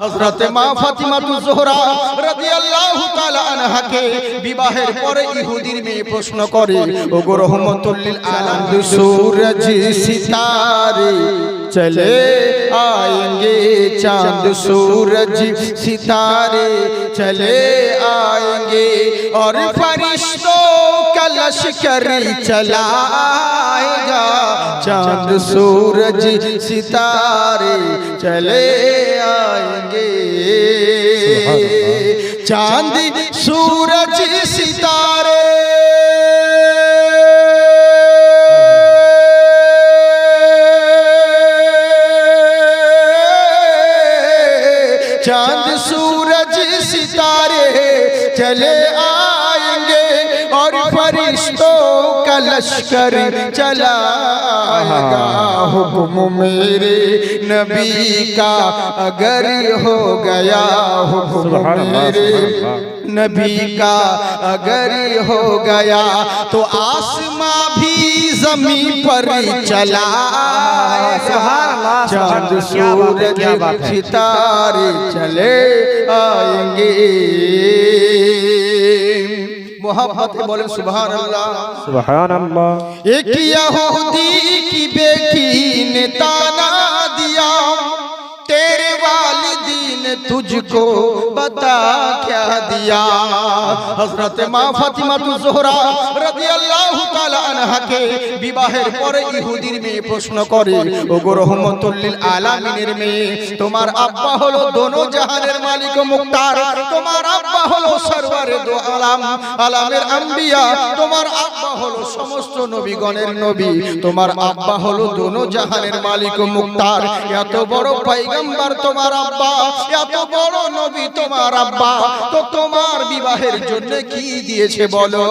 হযরতে মা ফাতিমাতুজ জোহরা রাদিয়াল্লাহু তাআলা আনহাকে বিবাহের পরে ইহুদির মেয়ে প্রশ্ন করে, ওগো রহমাতুল লিল আলামিন, সূরজ সিতারে চলে आएंगे, चांद सूरज सितारे चले आएंगे और फरिश्तों का लश्कर चला आएगा, चांद सूरज सितारे चले आएंगे। चांद सूरज सितारे चांद सूरज सितारे चले आएंगे और फरिश्तों का लश्कर चला आएगा। हुक्म मेरे नबी का अगर हो गया, हुक्म मेरे नबी का अगर हो गया तो आसमां भी ज़मीन पर चला आएगा, चांद सूरज सितारे चले आएंगे। मोहब्बत बोले सुभान अल्लाह, सुभान अल्लाह। एक यहूदी की बेटी ने ताना दिया, तेरे वालिदीन तुझको बता क्या दिया। हजरत माँ फातिमाতুজ জোহরা রাদিয়াল্লাহু তাআলা আনহাকে বিবাহের পরে ইহুদির মেয়ে প্রশ্ন করে, ওগো রহমাতুল লিল আলামিনের মেয়ে, তোমার আব্বা হলো দোনো জাহানের মালিক ও মুক্তার, তোমার আব্বা হলো সরওয়ারে দো আলাম, আলামের আম্বিয়া, তোমার আব্বা হলো সমস্ত নবীগণের নবী, তোমার আব্বা হলো দোনো জাহানের মালিক ও মুক্তার, এত বড় পয়গম্বর তোমার আব্বা, এত বড় নবী তোমার আব্বা, তো তোমার বিবাহের জন্য কি দিয়েছে বলো?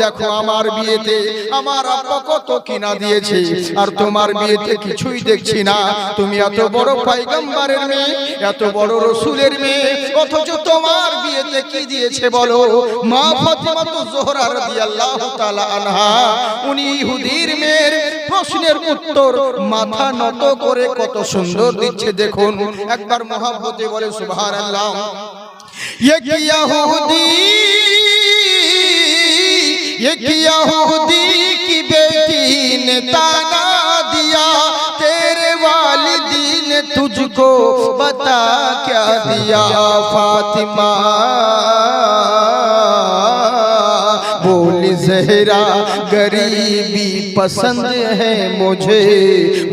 দেখো আমার বিয়েতে আমার আব্বা কত কিনা দিয়েছে, আর তোমার বিয়েতে কিছুই দেখছি না। তুমি এত বড় পয়গম্বরের মেয়ে, এত বড় রাসূলের মেয়ে, অথচ তোমার বিয়েতে কি দিয়েছে বলো? মা ফাতিমাতুজ জোহরা রাদিয়াল্লাহু তাআলা আনহা উনি ইহুদির মেয়ের প্রশ্নের উত্তর মাথা নত করে কত সুন্দর দিচ্ছে দেখুন। একবার মোহাব্বতে বলে সুবহানাল্লাহ। एक यहूदी की बेटी ने ताना दिया, तेरे वालिदी ने तुझको बता क्या दिया। फातिमा बोली ज़हरा गरीबी पसंद है मुझे,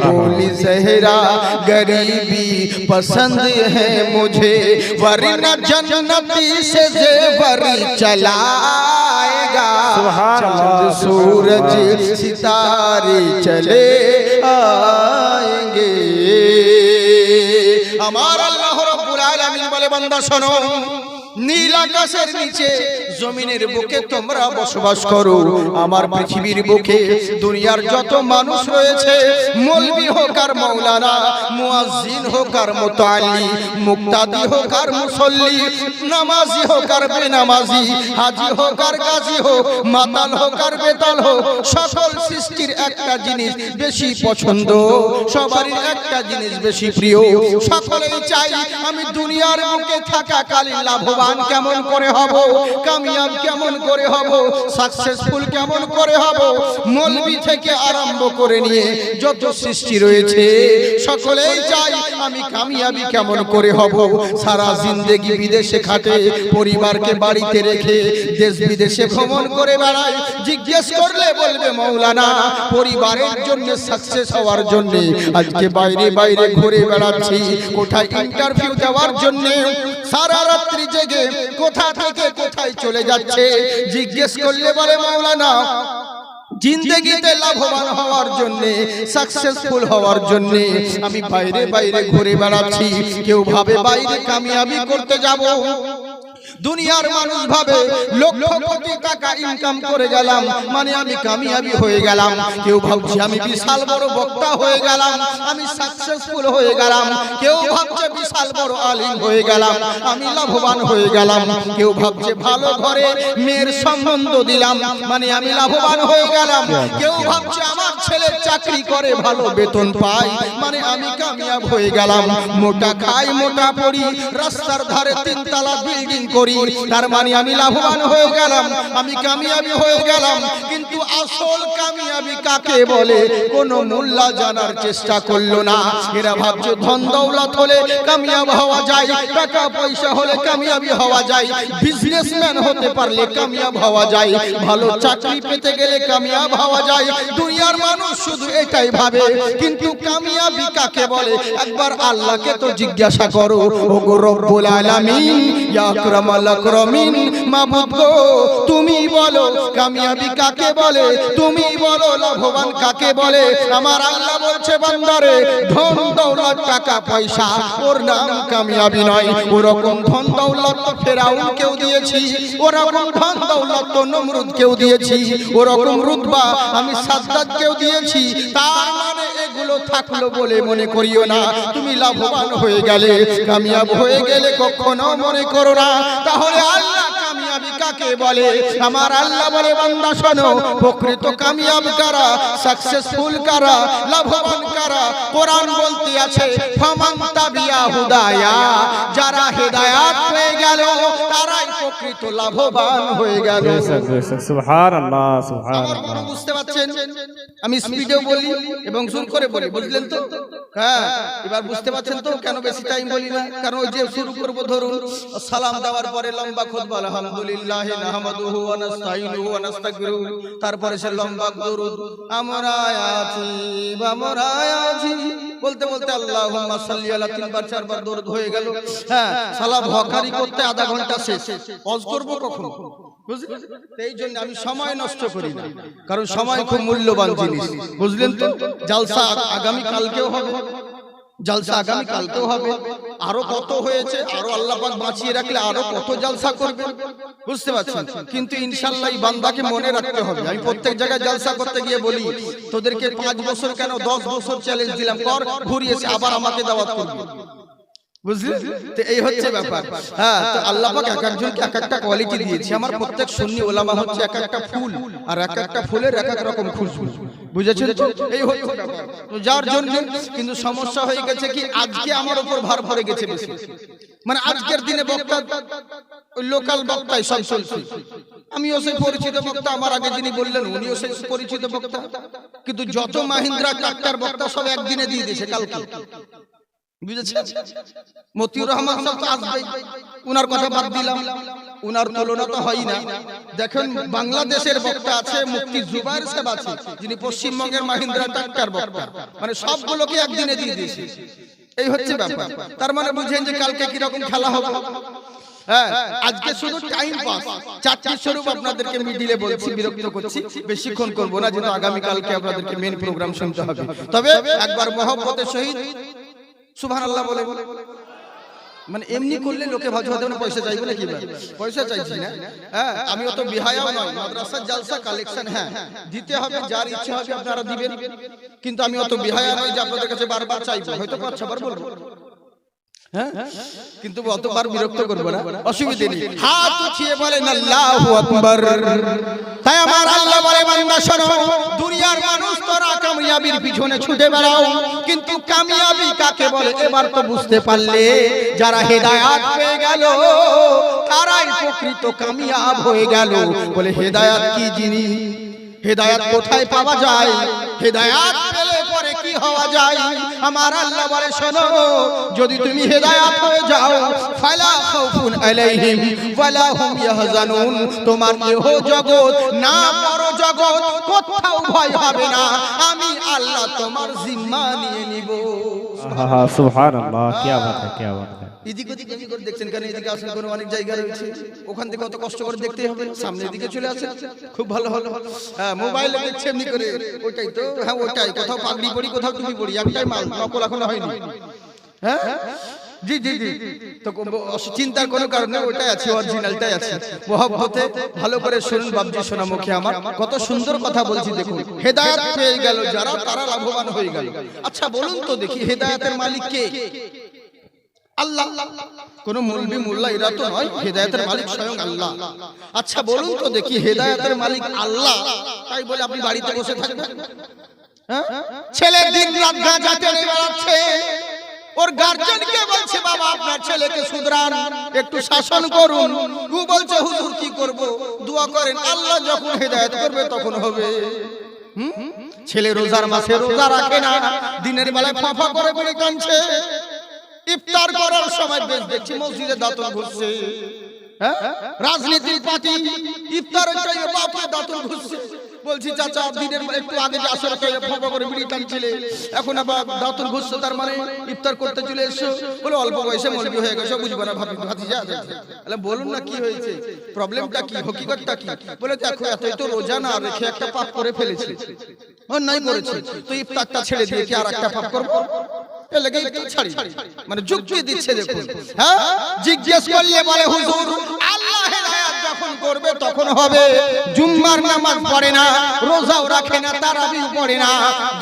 बोली ज़हरा गरीबी पसंद है मुझे, वरना जन्नती से ज़ेवर चलाएगा, चांद सूरज सितारे चले आएंगे। हमारा अल्लाह रब्बुल आलमीन बोले बंदा सुनो, নীল আকাশের নিচে জমিনের বুকে তোমরা বসবাস করো, আমার পৃথিবীর বুকে দুনিয়ার যত মানুষ রয়েছে, মৌলবি হোক আর মাওলানা, মুয়াজ্জিন হোক আর মুতাআল্লি, মুক্তাদি হোক আর মুসল্লি, নামাজি হোক আর বেনামাজি, হাজি হোক আর গাজী হোক, মাতাল হোক আর বেতাল হোক, সকল সৃষ্টির একটা জিনিস বেশি পছন্দ, সবারই একটা জিনিস বেশি প্রিয়। সকলেই চাই আমি দুনিয়ার বুকে থাকাকালীন লাভবান কেমন করে হব, কামিয়াব কেমন করে হব, সাকসেসফুল কেমন করে হব। মৌলবি থেকে আরম্ভ করে নিয়ে যত সৃষ্টি রয়েছে সকলেই চাই আমি কামিয়াবি কেমন করে হব। সারা জিন্দেগি বিদেশে খাটে, পরিবারকে বাড়িতে রেখে দেশ বিদেশে ভ্রমণ করে বেড়ায়, জিজ্ঞেস করলে বলবে মাওলানা পরিবারের জন্য সাকসেস হওয়ার জন্য আজকে বাইরে বাইরে ঘুরে বেড়াচ্ছি, কোথায় ইন্টারভিউ দেওয়ার জন্য সারা রাত্রি জেগে কোথা থেকে কোথায় চলে যাচ্ছে। জিজ্ঞেস করলে বলে মাওলানা জিন্দেগিতে লাভবান হওয়ার জন্য, সাকসেসফুল হওয়ার জন্য আমি বাইরে বাইরে ঘুরে বেড়াচ্ছি। কেউ ভাবে বাইরে কামিয়াবি করতে যাব, দুনিয়ার মানুষ ভাবে লক্ষ কোটি টাকা ইনকাম করে গেলাম মানে আমি কামিয়াবি হয়ে গেলাম। কেউ ভাবছে আমি বিশাল বড় বক্তা হয়ে গেলাম, আমি সাকসেসফুল হয়ে গেলাম। কেউ ভাবছে বিশাল বড় আলিম হয়ে গেলাম, আমি লাভবান হয়ে গেলাম। কেউ ভাবছে ভালো ঘরে মেয়ের সম্বন্ধ দিলাম মানে আমি লাভবান হয়ে গেলাম। কেউ ভাবছে আমার ছেলে চাকরি করে ভালো বেতন পায় মানে আমি কামিয়াব হয়ে গেলাম। মোটা খাই মোটা পড়ি রাস্তার ধারে তিনতলা বিল্ডিং করি তার মানে আমি লাভবান হয়ে গেলাম, আমি কামিয়াবি হয়ে গেলাম। কিন্তু আসল কামিয়াবি কাকে বলে কোন মোল্লা জানার চেষ্টা করলো না। এরা ভাবছে ধন দৌলত হলে কামিয়াব হওয়া যায়, টাকা পয়সা হলে কামিয়াবি হওয়া যায়, বিজনেসম্যান হতে পারলে কামিয়াব হওয়া যায়, ভালো চাকরি পেতে গেলে কামিয়াব হওয়া যায়। দুনিয়ার মানুষ শুধু এটাই ভাবে, কিন্তু কামিয়াবি কাকে বলে একবার আল্লাহকে তো জিজ্ঞাসা করো। ওগো রব্বুল আলামিন ইয়া আকরামাল আকরামিন, মাবুদ গো তুমি বলো কামিয়াবি কাকে বলে, তুমি বলো লাভবান কাকে বলে। আমার আল্লাহ বলছে বান্দারে ধন দৌলত টাকা পয়সা ওর নাম কামিয়াবি নয়। ওরকম ধন দৌলত তো ফেরাউনকেও দিয়েছি, ওরকম ধন দৌলত তো নমরুদকেও দিয়েছি, ওরকম রুতবা আমি সাদ্দাতকেও দিয়েছি। তার মানে এগুলো থাকলো বলে মনে করিও না তুমি লাভবান হয়ে গেলে, কামিয়াব হয়ে গেলে কখনো মনে করো না। তাহলে আল্লাহ কামিয়াবি কাকে বলে? আমার আল্লাহ বলে বান্দা শোনো, প্রকৃত কামিয়াব কারা, সাকসেসফুল কারা, লাভবান কারা? কোরআন বলতে আছে ফামান তাবিয়া হুদায়া, যারা হেদায়েত পেয়ে গেল তারাই প্রকৃত লাভবান হয়ে গেল। সুবহানাল্লাহ সুবহানাল্লাহ। বুঝতে পারছেন? আমি স্পিডেও বলি এবং জোর করে বলি, বুঝলেন তো? হ্যাঁ, এবার বুঝতে পারছেন তো কেন বেশি টাইম বলি না? কারণ ওই যে শুরু করব ধরুন সালাম দেওয়ার পরে লম্বা খুতবা আলহামদুলিল্লাহ নাহমাদুহু ওয়া নাস্তাইনুহু ওয়া নাস্তাগফিরুহু, তারপরে সে লম্বা দরুদ আমরা আছি বলতে বলতে আল্লাহুম্মা সাল্লি আলা তিনবার চারবার দরুদ হয়ে গেল। হ্যাঁ, সালাম হকারি করতে আধা ঘন্টা শেষ, পজ করব কখন? বুঝলেন? এই জন্য আমি সময় নষ্ট করি না, কারণ সময় খুব মূল্যবান জিনিস, বুঝলেন তো? জলসা আগামী কালকেও হবে, জলসা আগামী কালকেও হবে, আরো কত হয়েছে, আরো আল্লাহ পাক বাঁচিয়ে রাখলে আরো কত জলসা করবে, বুঝতে পারছেন? কিন্তু ইনশাআল্লাহ এই বান্দাকে মনে রাখতে হবে। আমি প্রত্যেক জায়গায় জলসা করতে গিয়ে বলি তোদেরকে 5 বছর কেন 10 বছর চ্যালেঞ্জ দিলাম, কর, ঘুরিয়েছে আবার আমাকে দাওয়াত করবি, বুঝলেন? তো এই হচ্ছে ব্যাপার। হ্যাঁ, তো আল্লাহ পাক এক একজনকে এক একটা কোয়ালিটি দিয়েছে। আমার প্রত্যেক সুন্নি ওলামা হচ্ছে এক একটা ফুল, আর এক একটা ফুলের এক এক রকম খুশবু, বুঝেছেন তো? এই হচ্ছে ব্যাপার। তো যার জন্য কিন্তু সমস্যা হয়ে গেছে কি আজকে আমার উপর ভার পড়ে গেছে বেশি, মানে আজকের দিনে বক্তা ওই লোকাল বক্তাই সব চলছে। আমিও সেই পরিচিত বক্তা, আমার আগে যিনি বললেন উনিও সেই পরিচিত বক্তা, কিন্তু যত মাহিন্দ্রা ট্রাক্টর বক্তা সব একদিনে দিয়ে দিয়েছে কালকে, বুঝেছেন? মতিউর রহমান সাহেব তো আসবেই, উনার কথা বাদ দিলাম, উনার তুলনা তো হয় না। দেখেন বাংলাদেশের বক্তা আছে মুফতি জুবায়ের সাহেব আছে, যিনি পশ্চিমবঙ্গের মাহিন্দ্রা ট্রাক্টর বক্তা, মানে সবগুলোকে একদিনে দিয়ে দিয়েছে। এই হচ্ছে ব্যাপার। তার মানে বুঝেন যে কালকে কি রকম খেলা হবে। হ্যাঁ, আজকে শুধু টাইম পাস, চারটি স্বরূপ আপনাদেরকে মিডিলে বলছি, বিরক্ত করছি, বেশিক্ষণ করব না, যেহেতু আগামী কালকে আপনাদেরকে মেন প্রোগ্রাম শুনতে হবে। তবে একবার মহব্বতের সহিত সুবহানাল্লাহ বলে, মানে এমনি করলে লোকে ভাবছে হয়তো পয়সা চাইবে নাকি, পয়সা চাইছি না। হ্যাঁ, আমি অত বিহায়াও নয়, মাদ্রাসার জালসা কালেকশন হ্যাঁ দিতে হবে, যার ইচ্ছা হবে আপনারা দিবেন, কিন্তু আমি অত বিহায়া নয় যে আপনাদের কাছে বারবার চাইবো, হয়তো 5-6 বার বলবো, হ্যাঁ, কিন্তু অতবার বিরক্ত করবো না, অসুবিধা নেই। হাত উঠিয়ে বলেন আল্লাহু আকবার। তাই আমার আল্লাহ বলে বান্দা শোনো, দুনিয়ার মানুষ তোরা কামিয়াবির পিছনে ছুটে বেড়াও, কিন্তু কামিয়াবি কাকে বলে এবার তো বুঝতে পারলে। যারা হেদায়েত পেয়ে গেল তারাই প্রকৃত কামিয়াব হয়ে গেল। বলে হেদায়েত কি জিনিস, হেদায়েত কোথায় পাওয়া যায়, হেদায়েত পেলে পরে কি হওয়া যায়? আমার আল্লাহ বলে শোনো, যদি তুমি হেদায়েত হয়ে যাও ফালা খাউফুন আলাইহিম ওয়ালা হুম ইয়াহজানুন, তোমার ইহ জগৎ না পর জগৎ কোথাও ভয় হবে না, আমি আল্লাহ তোমার জিম্মা নিয়ে নিব। সুবহানাল্লাহ, কি বাত है, কি বাত है। এদিক ওদিক এমনি করে দেখছেন কেন? এদিকে আসলে কোনো অনেক জায়গা রয়েছে, ওখান থেকে কত কষ্ট করে দেখতে হবে, সামনের দিকে চলে আসে, খুব ভালো হলো। হ্যাঁ, মোবাইলে দেখছে এমনি করে, ওইটাই তো, হ্যাঁ ওইটাই, কোথাও পাগড়ি পরি কোথাও টুপি পরি, একটাই মাল, নকল এখনো হয়নি। হ্যাঁ, জি জি জি, তো চিন্তার কোনো কারণ নেই, ওটাই আছে, অরিজিনালটাই আছে। মহব্বতে ভালো করে শুনুন বাবজি সোনা মুখে আমার, কত সুন্দর কথা বলছি দেখুন। হেদায়েত পেয়ে গেল যারা, তারা লাভবান হয়ে গেল। আচ্ছা বলুন তো দেখি, হেদায়েতের মালিক কে? আল্লাহ। কোন মৌলবি মোল্লা এরা তো নয়, হেদায়েতের মালিক স্বয়ং আল্লাহ। আচ্ছা বলুন তো দেখি, হেদায়েতের মালিক আল্লাহ, তাই বলে আপনি বাড়িতে বসে থাকবেন? হ্যাঁ, ছেলে দিন রাত গাঁজা টেনে বেড়াচ্ছে, ওর গার্জিয়ানকে বলছে বাবা আপনার ছেলেকে শুধরান, একটু শাসন করুন। ও বলছে হুজুর কি করব, দোয়া করেন, আল্লাহ যখন হেদায়েত করবে তখন হবে। ছেলে রোজার মাসে রোজা রাখে না, দিনের বেলায় ফাফা করে বেড়ে কাঁদছে। ইফতার করার সময় বেশ দেখছি মসজিদে দাঁতন ঘুরছে। হ্যাঁ, রাজনীতির পার্টি ইফতারের টাইমে বাপরে দাঁতন ঘুরছে। বলছি চাচা দিনের একটু আগে যে আসর টাইমে ফাফা করে বিড়ি টানছিলে, এখন আবার দাঁতন ঘুরছে, তার মানে ইফতার করতে চলে এসছো? বলে অল্প বয়সে মলবি হয়ে গেছে, বুঝবো না ভাতিজা। তাহলে বলুন না কি হয়েছে, প্রবলেমটা কি, হকিকতটা কি? বলে দেখো এতই তো রোজা না রেখে একটা পাপ করে ফেলেছি, অন্যায় করেছি, তো ইফতারটা ছেড়ে দিয়ে কি আর একটা পাপ করবো? মানে যুক্তি দিচ্ছে দেখুন। হ্যাঁ, জিজ্ঞেস করলে বলে হুজুর আল্লাহ হেদায়েত যখন করবে তখন হবে। জুম্মার নামাজ পড়ে না, রোজাও রাখে না, তারাবিও পড়ে না।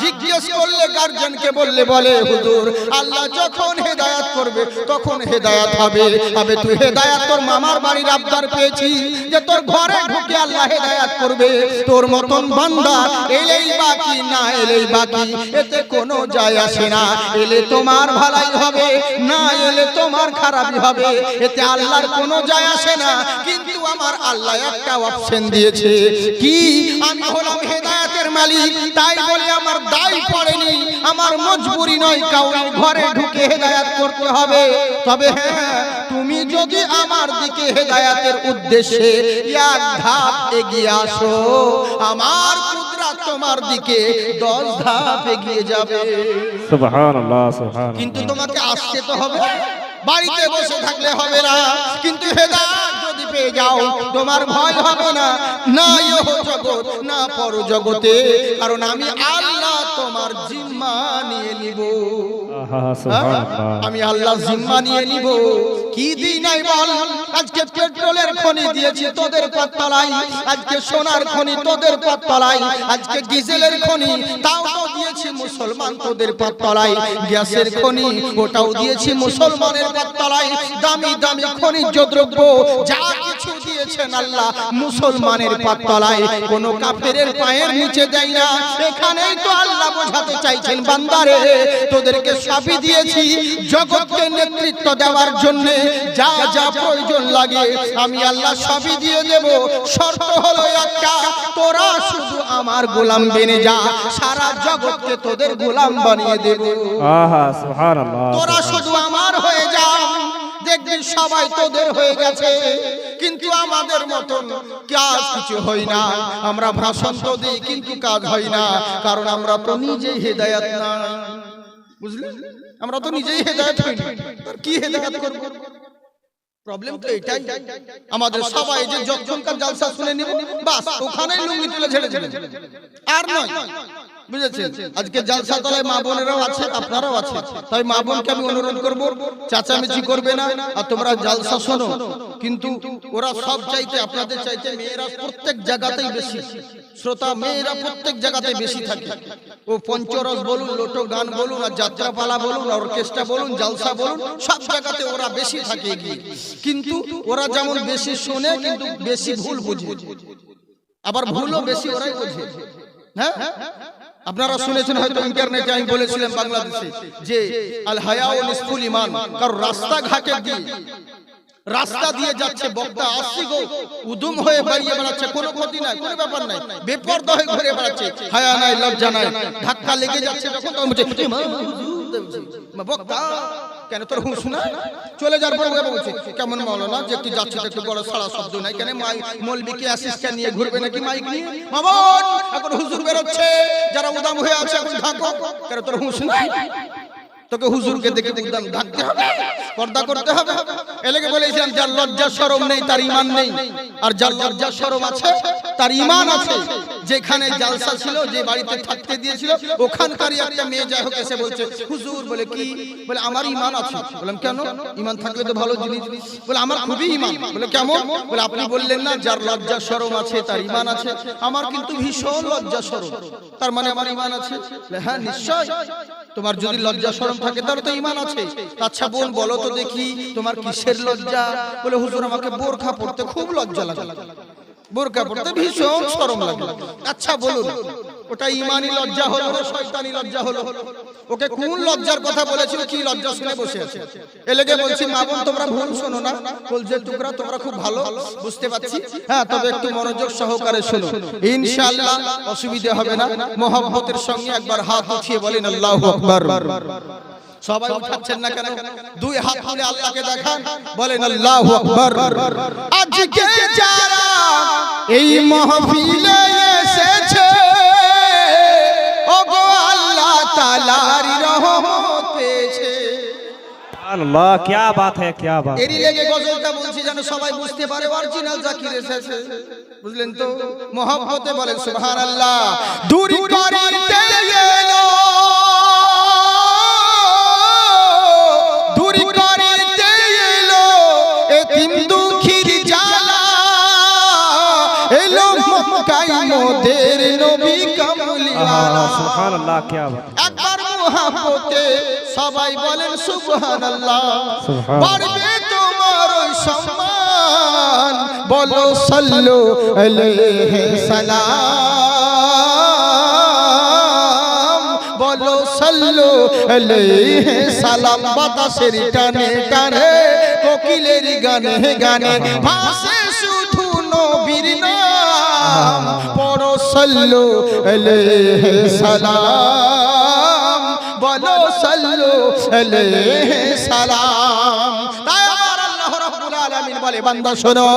জিজ্ঞেস করলে গার্জিয়ানকে বললে বলে হুজুর আল্লাহ যখন হেদায়েত করবে তখন হেদায়েত হবে। হবে তুই হেদায়েত তোর মামার বাড়ির আবদার পেয়েছি যে তোর ঘরে ঢুকে আল্লাহ হেদায়েত করবে, তোর মতন বান্দা এলেই বাকি, না এলেই বাকি, এতে কোনো যায় আসে না। এলে তোমার ভালাই হবে, না এলে তোমার খারাপই হবে, এতে আল্লাহর কোনো যায় আসে না। কিন্তু আমার আল্লাহ একটা অপশন দিয়েছে, কি? আমি হলাম হেদায়েতের মালিক, তাই বলে আমার দায় পড়েনি, আমার মজবুরি নয় কাউরির ঘরে ঢুকে হেদায়েত করতে হবে। তবে হ্যাঁ, তুমি যদি আমার দিকে হেদায়েতের উদ্দেশ্যে এক ধাপ এগিয়ে আসো, আমার কুদরত তোমার দিকে 10 ধাপ এগিয়ে যাবে। সুবহানাল্লাহ, সুবহানাল্লাহ। কিন্তু তোমাকে আসতে তো হবে, বাড়িতে বসে থাকলে হবে না। কিন্তু হেদায়েত যদি পেয়ে যাও তোমার ভয় হবে না, না ইহ জগৎ না পর জগতে, কারণ আমি আল্লাহ তোমার জিম্মা নিয়ে নিব। আমি আল্লাহ জিম্মা নিয়ে নিব। কি দিই নাই বল, আজকে পেট্রোলের খনি দিয়েছি তোদের পাততলায়, আজকে সোনার খনি তোদের পাততলায়, আজকে ডিজেলের খনি তাও তো দিয়েছি মুসলমান তোদের পাততলায়, গ্যাসের খনি ওটাও দিয়েছি মুসলমানের পাততলায়, দামি দামি খনিজ দ্রব্য যা কিছু দিয়েছেন আল্লাহ মুসলমানের পাততলায়, কোন কাফেরের পায়ের নিচে দেয় না। এখানেই তো আল্লাহ বোঝাতে চাইছেন বান্দারে তোদেরকে সবই দিয়েছি জগৎকে নেতৃত্ব দেওয়ার জন্য, যা যা প্রয়োজন লাগে আমি আল্লাহ সবই দিয়ে দেব। শর্ত হলো একটা, তোরা শুধু আমার গোলাম বেনে যা, সারা জগৎকে তোদের গোলাম বানিয়ে দেব। আহা সুবহানাল্লাহ। তোরা শুধু আমার হয়ে যা, দেখবেন সবাই তোদের হয়ে গেছে। কিন্তু আমাদের মতন কাজ কিছু হয় না, আমরা ভাষণ তো দিই কিন্তু কাজ হয় না, কারণ আমরা তো নিজেই হেদায়েত না। বুঝলেন, আমরা তো নিজেই হেদায়েত হই না, কি হেদায়েত করব? প্রবলেম তো এটাই। আমাদের সবাই যে যখনকার জলসা শুনে নিব, বাস ওখানেই লুঙ্গি তুলে ছেড়ে দেবেন, আর নয়। বুঝেছেন, আজকে জলসা তলায় মা বোনেরাও আছে, আপনারাও আছে, তাই মা বোনকে আমি অনুরোধ করব চাচামেচি করবে না, আর তোমরা জলসা শোনো। কিন্তু ওরা সব চাইতে, আপনাদের চাইতে মেয়েরা প্রত্যেক জায়গাতেই বেশি শ্রোতা, মেয়েরা প্রত্যেক জায়গাতেই বেশি থাকে। ও পঞ্চরস বলুন, লোটো গান বলুন, আর যাত্রাপালা বলুন, অর্কেস্ট্রা বলুন, জলসা বলুন, সব জায়গাতে ওরা বেশি থাকে এগিয়ে। কিন্তু ওরা যেমন বেশি শোনে কিন্তু বেশি ভুল বুঝে, আবার ভুলও বেশি ওরাই বোঝে। হ্যাঁ, আপনারা শুনেছেন হয়তো ইন্টারনেটে আমি বলেছিলাম বাংলাদেশে যে আল হায়াউ নিসফুল ঈমান, কারণ রাস্তাঘাটে দিয়ে রাস্তা দিয়ে যাচ্ছে বক্তা, আসছি গো উদুম হয়ে বেরিয়ে বেড়াচ্ছে, কোনো ক্ষতি নাই, কোনো ব্যাপার নাই, বেপরদা হয়ে ঘুরে বেড়াচ্ছে, হায়া নাই লজ্জা নাই, ধাক্কা লেগে যাচ্ছে যখন তখন বলছে বক্তা কেন তোর হুঁশ না? চলে যাওয়ার পর বলছে কেমন মাওলানা যে একটু যাচ্ছে একটু বড় সারা শব্দ নাই কেন, মৌলবীকে অ্যাসিস্ট্যান্ট নিয়ে ঘুরবে নাকি মাইক নিয়ে? মামন এখন হুজুর বেরোচ্ছে, যারা উদাম হয়ে আছে এখন ঢাকো, কেন তোর হুঁশ না? তোকে হুজুরকে দেখে উদাম ঢাকতে হবে, পর্দা করতে হবে। এলাকে বলেছিলাম যার লজ্জা শরম নেই তার ঈমান নেই, আর যার লজ্জা শরম আছে তার ঈমান আছে। যেখানে জালসা ছিল, যে বাড়িতে থাকতে দিয়েছিল, ওখানকারই একটা মেয়ে যাই হোক এসে বলছে, হুজুর বলে কি, বলে আমার ঈমান আছে। বললাম কেন? ঈমান থাকলে তো ভালো জিনিস। বলে আমার খুবই ঈমান। বলে কেমন? বলে আপনি বললেন না যার লজ্জা শরম আছে তার ঈমান আছে, আমার কিন্তু ভীষণ লজ্জা শরম, তার মানে আমার ঈমান আছে। বলে হ্যাঁ নিশ্চয়, তোমার যদি লজ্জা শরম থাকে তাহলে তো ঈমান আছে। আচ্ছা বোন বলো তো দেখি তোমার কিসের লজ্জা? বলে হুজুর আমাকে বোরখা পড়তে খুব লজ্জা লাগে, বোরখা পড়তে ভীষণ শরম লাগে। আচ্ছা বলুন ওটা ঈমানি লজ্জা হলো না শয়তানি লজ্জা হলো? ওকে কোন লজ্জার কথা বলেছিল, কি লজ্জা শুনে বসে আছে? এলেগে বলছি মা বোন তোমরা ভুল শোনো না, কলজের টুকরা তোমরা খুব ভালো বুঝতে পারছি, হ্যাঁ তবে একটু মনোযোগ সহকারে শোনো, ইনশাআল্লাহ অসুবিধা হবে না। মহব্বতের সঙ্গে একবার হাত উঠিয়ে বলেন আল্লাহু আকবার। সবাই উঠাচ্ছেন না কেন? দুই হাত তুলে আল্লাহকে দেখান, বলেন আল্লাহু আকবার। আজকে যারা এই মাহফিলে এসেছে, ওগো আল্লাহ তাআলার রহমত পেয়েছে। আল্লাহ क्या बात है, क्या बात। এরই লেগে গজলটা বলছি যেন সবাই বুঝতে পারে অরিজিনাল জাকির এসেছে, বুঝলেন তো? মহব্বতে বলেন সুবহানাল্লাহ। দূরি করিতে এলো, দূরি করিতে এলো এতিম দুঃখীর জ্বালা, এলো মক্কায় মোদের নবী কামলিওয়ালা। সুবহানাল্লাহ क्या बात। একবার মহব্বতে সবাই বলেন সুবহানাল্লাহ। বাড়বে তোমার ওই সম্মান, বলো সাল্লু আলাইহি সালাম, বলো সাল্লু আলাইহি সালাম। বাতাসের টানে টানে কোকিলের গানে গানে ভাসে শুধু নবীর নাম, পড়ো সাল্লু আলাইহি সালাম, বলো সাল্লু আলাইহি সালাম। তাই আমার আল্লাহ রাব্বুল আলামিন বলে বান্দা শোনো,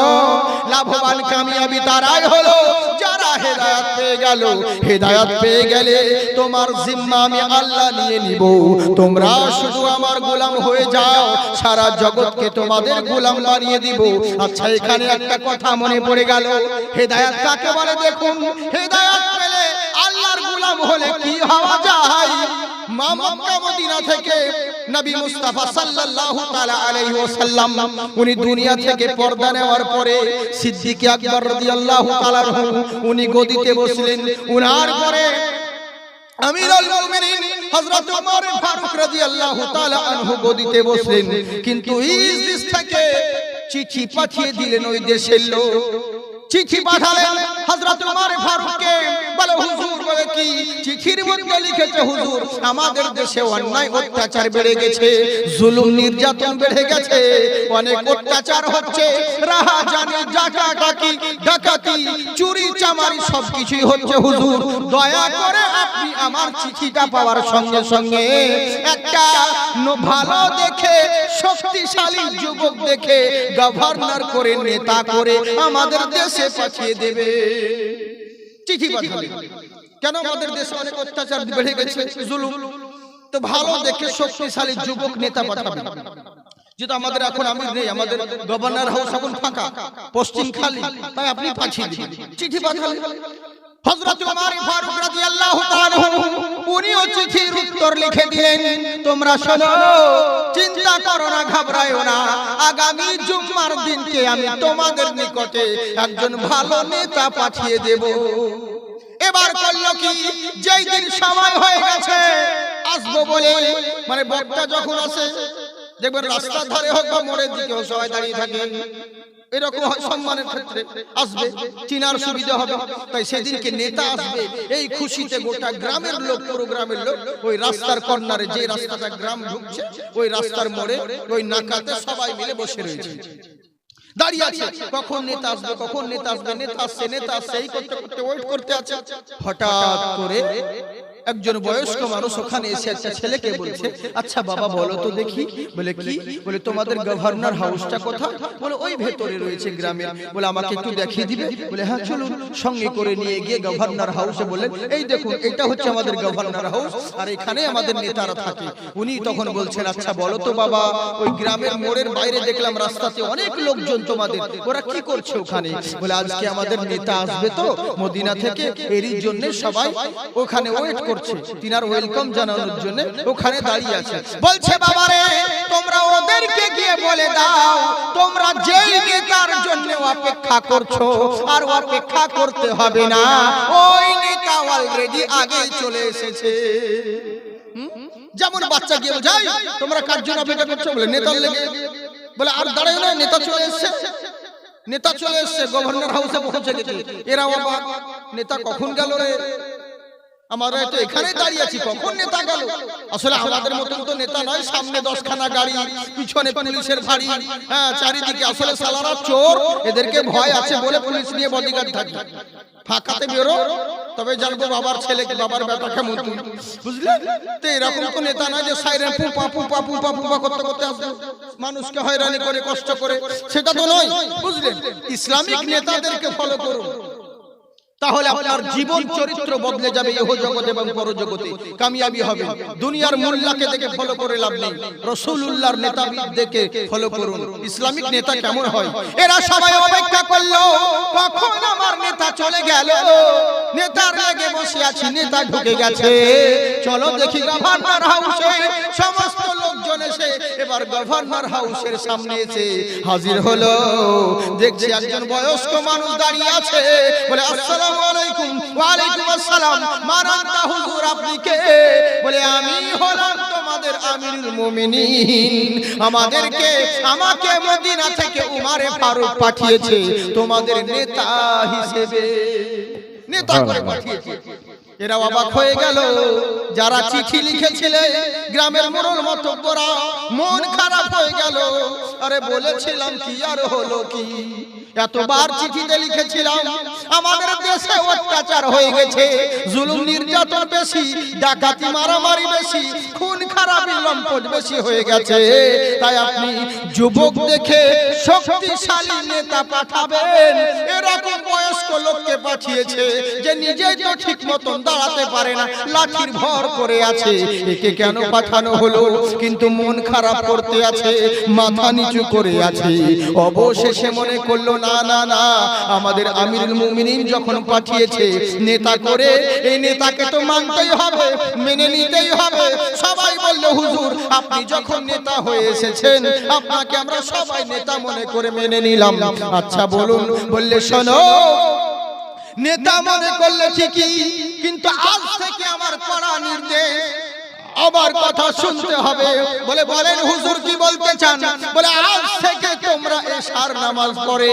লাভবান কামিয়াবি তারাই হলো যারা হেদায়েত পেয়ে গেল। হেদায়েত পেয়ে গেলে তোমার জিম্মা আমি আল্লাহ নিয়ে নিব, তোমরা শুধু আমার গোলাম হয়ে যাও, সারা জগৎকে তোমাদের গোলাম বানিয়ে দিব। আচ্ছা এখানে একটা কথা মনে পড়ে গেল, হেদায়েত কাকে বলে দেখুন। হেদায়েত পেলে আল্লাহর গোলাম হলে কি হওয়া যায়? মক্কা মদিনা থেকে নবী মুস্তাফা সাল্লাল্লাহু তাআলা আলাইহি ওয়াসাল্লাম উনি দুনিয়া থেকে পর্দা নেওয়ার পরে সিদ্দিক আকবর রাদিয়াল্লাহু তাআলা উনি গদিতে বসলেন। উনার পরে আমিরুল মুমিনিন হযরত ওমর ফারুক রাদিয়াল্লাহু তাআলা আনহু গদিতে বসলেন। কিন্তু এই দেশ থেকে চিঠি পাঠিয়ে দিলেন ওই দেশের লোক, চিঠি পাঠালেন হযরত ওমর ফারুককে, বলে হুজুর বলে কি? চিঠির মধ্যে লিখেছে হুজুর আমাদের দেশে অন্যায় অত্যাচার বেড়ে গেছে, জুলুম নির্যাতন বেড়ে গেছে, অনেক অত্যাচার হচ্ছে, রাহাজানি ডাকাতি ডাকাতি চুরি চামারি সবকিছুই হচ্ছে হুজুর। দয়া করে আপনি আমার চিঠিটা পাওয়ার সঙ্গে সঙ্গে একটা ভালো দেখে শক্তিশালী যুবক দেখে গভর্নর করে নেতা করে আমাদের দেশে পাঠিয়ে দেবে। চিঠি পাঠালেন। কেন? আমাদের দেশে অনেক অত্যাচার বেড়ে গেছে, জুলুম, তো ভালো দেখে শক্তিশালী যুবক নেতা পাঠাবেন। যেটা আমাদের এখন আমির নেই, আমাদের গভর্নর হাউস এখন ফাঁকা, পশ্চিম খালি, তাই আপনি পাঠিয়ে দিন। চিঠি পাঠালেন হযরত ওমর ফারুক রাদিয়াল্লাহু তাআলা উনিও চিঠির উত্তর লিখে দিলেন, তোমরা শোনো, চিন্তা করো না, ঘাবড়ায়ো না, আগামী জুম্মার দিনকে আমি তোমাদের নিকটে একজন ভালো নেতা পাঠিয়ে দেব। এবার করলো কি, যেই দিন সময় হয়ে গেছে আসবো বলে, মানে বক্তা যখন আসে দেখবেন রাস্তার ধারে হোক বা মোড়ের দিকে হোক সবাই দাঁড়িয়ে থাকে, এরকম হয় সম্মানের ক্ষেত্রে আসবে, চিনার সুবিধা হবে। তাই সেদিনকে নেতা আসবে, এই খুশিতে গোটা গ্রামের লোক, পুরো গ্রামের লোক ওই রাস্তার কর্নারে, যে রাস্তাটা গ্রাম ঢুকছে ওই রাস্তার মোড়ে ওই নাকাতে সবাই মিলে বসে রয়েছে, দাঁড়িয়ে আছে, কখন নেতা আসবে, কখন নেতা আসবে, নেতা আসছে, নেতা আসছে, এই করতে করতে ওয়েট করতে আছে। হঠাৎ করে একজন বয়স্ক মানুষ ওখানে এসে একটা ছেলেকে বলছে, আচ্ছা বাবা বলো তো দেখি। বলে কি? বলে তোমাদের গভর্নর হাউসটা কোথায়? বলে ওই ভেতরে রয়েছে গ্রামে। বলে আমাকে একটু দেখিয়ে দিবে? বলে হ্যাঁ চলুন। সঙ্গে করে নিয়ে গিয়ে গভর্নর হাউসে বললেন, এই দেখুন এটা হচ্ছে আমাদের গভর্নর হাউস, আর এখানে আমাদের নেতারা থাকে। উনি তখন বলছেন, আচ্ছা বলো তো বাবা, ওই গ্রামের মোড়ের বাইরে দেখলাম রাস্তাতে অনেক লোকজন তোমাদের, ওরা কি করছে ওখানে? বলে আজকে আমাদের নেতা আসবে তো মদিনা থেকে, এরই জন্য সবাই ওখানে ওয়েট করছে, তিনার ওয়েলকাম জানানোর জন্য ওখানে দাঁড়িয়ে আছে। বলছে বাবারে তোমরা ওদেরকে গিয়ে বলে দাও তোমরা যেই নেতার জন্য অপেক্ষা করছো আর অপেক্ষা করতে হবে না, ওই নেতা অলরেডি আগেই চলে এসেছে। যেমন বাচ্চা গিয়ে বোঝাই তোমরা কার জন্য অপেক্ষা করছো? বলে নেতার লেগে। বলে আর দাঁড়ায় না, নেতা চলে এসেছে। নেতা চলে এসেছে, গভর্নর হাউসে পৌঁছে গেছে। এরা অবাক, নেতা কখন গেল রে? আমরা তো এখানে দাঁড়িয়ে আছি, কখন নেতা গেল? আসলে আমাদের মতন তো নেতা নয়, সামনে 10খানা গাড়ি, পিছনে পুলিশের ভারী, হ্যাঁ চারিদিকে। আসলে সালারা চোর, এদেরকে ভয় আছে বলে পুলিশ নিয়ে বডিগার্ড থাকে। ফাঁকাতে বেরো তবে জানবো বাবার ছেলেকে, বাবার বেটাকে মতো, বুঝলে? তো এরকম তো নেতা নয় যে সাইরেন পুপা পুপা পুপা পুপা করতে করতে আসবে, মানুষকে হয়রানি করে কষ্ট করে, সেটা তো নয়, বুঝলেন? ইসলামিক নেতাদেরকে ফলো করুন, তাহলে আপনার জীবন চরিত্র বদলে যাবে, ইহ জগৎ এবং পরজগতে কামিয়াবি হবে। দুনিয়ার মোল্লাকে দেখে ফলো করে লাভ নেই, রাসূলুল্লাহর নেতাবিদ দেখে ফলো করুন। ইসলামিক নেতা কেমন হয়? এরা সবাই অপেক্ষা করলো কখন আমার নেতা চলে গেল, নেতার লেগে বসে আছি, নেতা ঢুকে গেছে, চলো দেখি গভর্নর হাউসে। সমস্ত লোকজন এসে এবার গভর্নর হাউসের সামনে এসে হাজির হলো। দেখছি একজন বয়স্ক মানুষ দাঁড়িয়ে আছে। বলে আসসালামু আলাইকুম। ওয়ালাইকুম আসসালাম। মারান্তা হুজুর আপনি কে? বলে আমি হলাম তোমাদের আমিরুল মুমিনিন, আমাকে মদিনা থেকে উমারে ফারুক পাঠিয়েছে তোমাদের নেতা হিসেবে, নেতা করে পাঠিয়েছে। এরা অবাক হয়ে গেল, যারা চিঠি লিখেছিলে গ্রামের মোড়ল মতব্বরা, মন খারাপ হয়ে গেল। আরে বলেছিলাম কি আর হলো কি? এতবার চিঠিতে লিখেছিলাম আমাদের দেশে অত্যাচার হয়ে গেছে, জুলুম নির্যাতন বেশি, ডাকাতি মারামারি বেশি, খুন খারাপি লম্পট বেশি হয়ে গেছে। তাই আপনি যুবক দেখে শক্তিশালী নেতা পাঠাবেন। এরকম বয়স্ক লোককে পাঠিয়েছে যে নিজেই তো ঠিক মতন দাঁড়াতে পারে না, লাঠির ভর করে আছে। একে কেন পাঠানো হলো? কিন্তু মন খারাপ করতে আছে, মাথা নিচু করে আছে। অবশেষে মনে করলো না না না, আমাদের আমিরুল মুমিনিন যখন পাঠিয়েছে নেতা করে, এই নেতাকে তো মানতেই হবে, মেনে নিতেই হবে। সবাই বলল হুজুর আপনি যখন নেতা হয়ে এসেছেন আপনাকে আমরা সবাই নেতা মনে করে মেনে নিলাম। আচ্ছা বলুন। বললে শোনো, নেতা মনে করলে ঠিকই, কিন্তু আজ থেকে আমার কড়া নির্দেশ, আবার কথা শুনতে হবে। বলে বলেন হুজুর কি বলতে চান? বলে আজ থেকে তোমরা এশার নামাজ পড়ে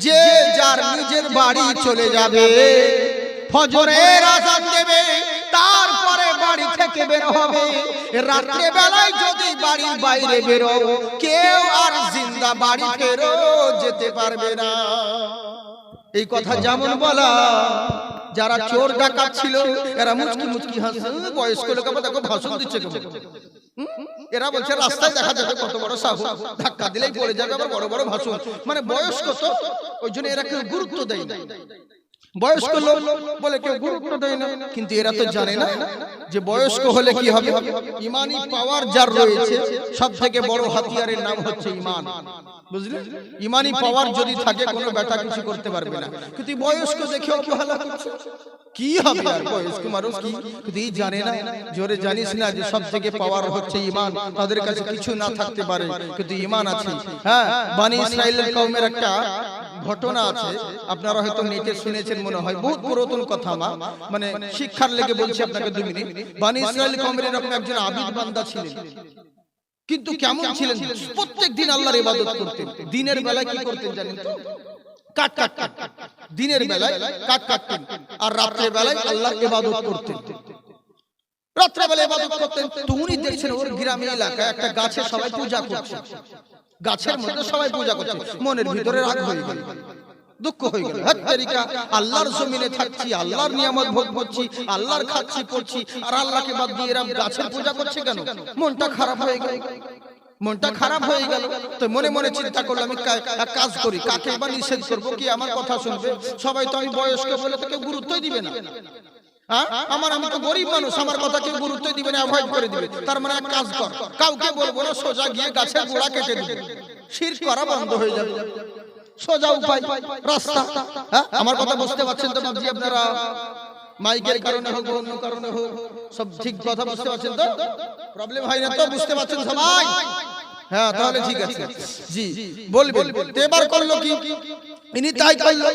যে যার নিজের বাড়ি চলে যাবে, ফজরের আযান দেবে, তারপরে বাড়ি থেকে বের হবে। রাত্রে বেলায় যদি বাড়ির বাইরে বেরো, কেউ আর জিন্দা বাড়ি ফেরো যেতে পারবে না। এই কথা যেমন বলা, যারা চোর ডাকাত ছিল এরা মুচকি মুচকি হাসছে, বয়স্ক লোক আবার দেখো ভাষণ দিচ্ছে কেমন। এরা বলছে রাস্তায় দেখা যাবে কত বড় সাহস, ধাক্কা দিলেই পড়ে যাবে, আবার বড় বড় ভাষণ। মানে বয়স্ক তো, ওই জন্য এরা কেউ গুরুত্ব দেয় না। বয়স্ক লোক বলে কেউ গুরুত্ব দেয় না, কিন্তু এরা তো জানে না যে বয়স্ক হলে কি হবে। ইমানি পাওয়ার যার রয়েছে, সব থেকে বড় হাতিয়ারের নাম হচ্ছে ইমান, বুঝলে? ইমানি পাওয়ার যদি থাকে কোনো বেটা কিছু করতে পারবে না। কিন্তু বয়স্ক দেখেও কি ভালো কি হবে? আর বয়স্ক মানুষ কি কিন্তু জানে না, জোরে জানিস না যে সব থেকে পাওয়ার হচ্ছে ইমান। তাদের কাছে কিছু না থাকতে পারে কিন্তু ইমান আছে। হ্যাঁ, বনি ইসরাইলের কওমের একটা ঘটনা আছে, আপনারা হয়তো নেটে শুনেছেন মনে হয়, বহুত পুরাতন কথা। মানে শিক্ষার লেগে বলছি আপনাকে 2 মিনিট। বনি ইসরাইল কওমের এরকম একজন আবিদ বান্দা ছিলেন, কিন্তু কেমন ছিলেন? প্রত্যেক দিন আল্লাহর ইবাদত করতেন। দিনের বেলায় কি করতেন জানেন তো? কাট কাট, দিনের বেলায় কাট কাটতেন, আর রাত্রে বেলায় আল্লাহর ইবাদত করতেন। রাত্রে বেলায় ইবাদত করতেন। তো উনি দেখছেন ওর গ্রামে এলাকায় একটা গাছে সবাই পূজা করছে, গাছের মধ্যে সবাই পূজা করছে। মনের ভিতরে রাগ হয়ে গেল, দুঃখ হয়ে গেল। হাত্তেরিকা, আল্লাহর জমিনে থাকছি, আল্লাহর নিয়ামত ভোগ করছি, আল্লাহর খাচ্ছি পড়ছি, আর আল্লাহকে বাদ দিয়ে এরা গাছের পূজা করছে কেন? মনটা খারাপ হয়ে গেল, মনটা খারাপ হয়ে গেল। তো মনে মনে চিন্তা করলাম আমি এক কাজ করি, কাকে বা নিষেধ করবো, কি আমার কথা শুনবে? সবাই তো আমি বয়স্ক বলে তো কেউ গুরুত্বই দিবে না। আমি তো গরিব মানুষ, আমার কথা কেউ গুরুত্ব দিবে না, অ্যাভয়েড করে দিবে। তার মানে এক কাজ কর, কাউকে বলবো না, সোজা গিয়ে গাছের গোড়া কেটে দিবে, শিরক করা বন্ধ হয়ে যাবে। সোজা উপায়, রাস্তা। আমার কথা বুঝতে পারছেন তো বাবজি আপনারা? মাইকের কারণে হোক, অন্য কারণে হোক, সব ঠিক কথা বুঝতে পারছেন তো? প্রবলেম হয় না তো? বুঝতে পারছেন সবাই? হ্যাঁ, তাহলে ঠিক আছে। জি বলবেন। এবার করলো কি, ইনি তাই করলো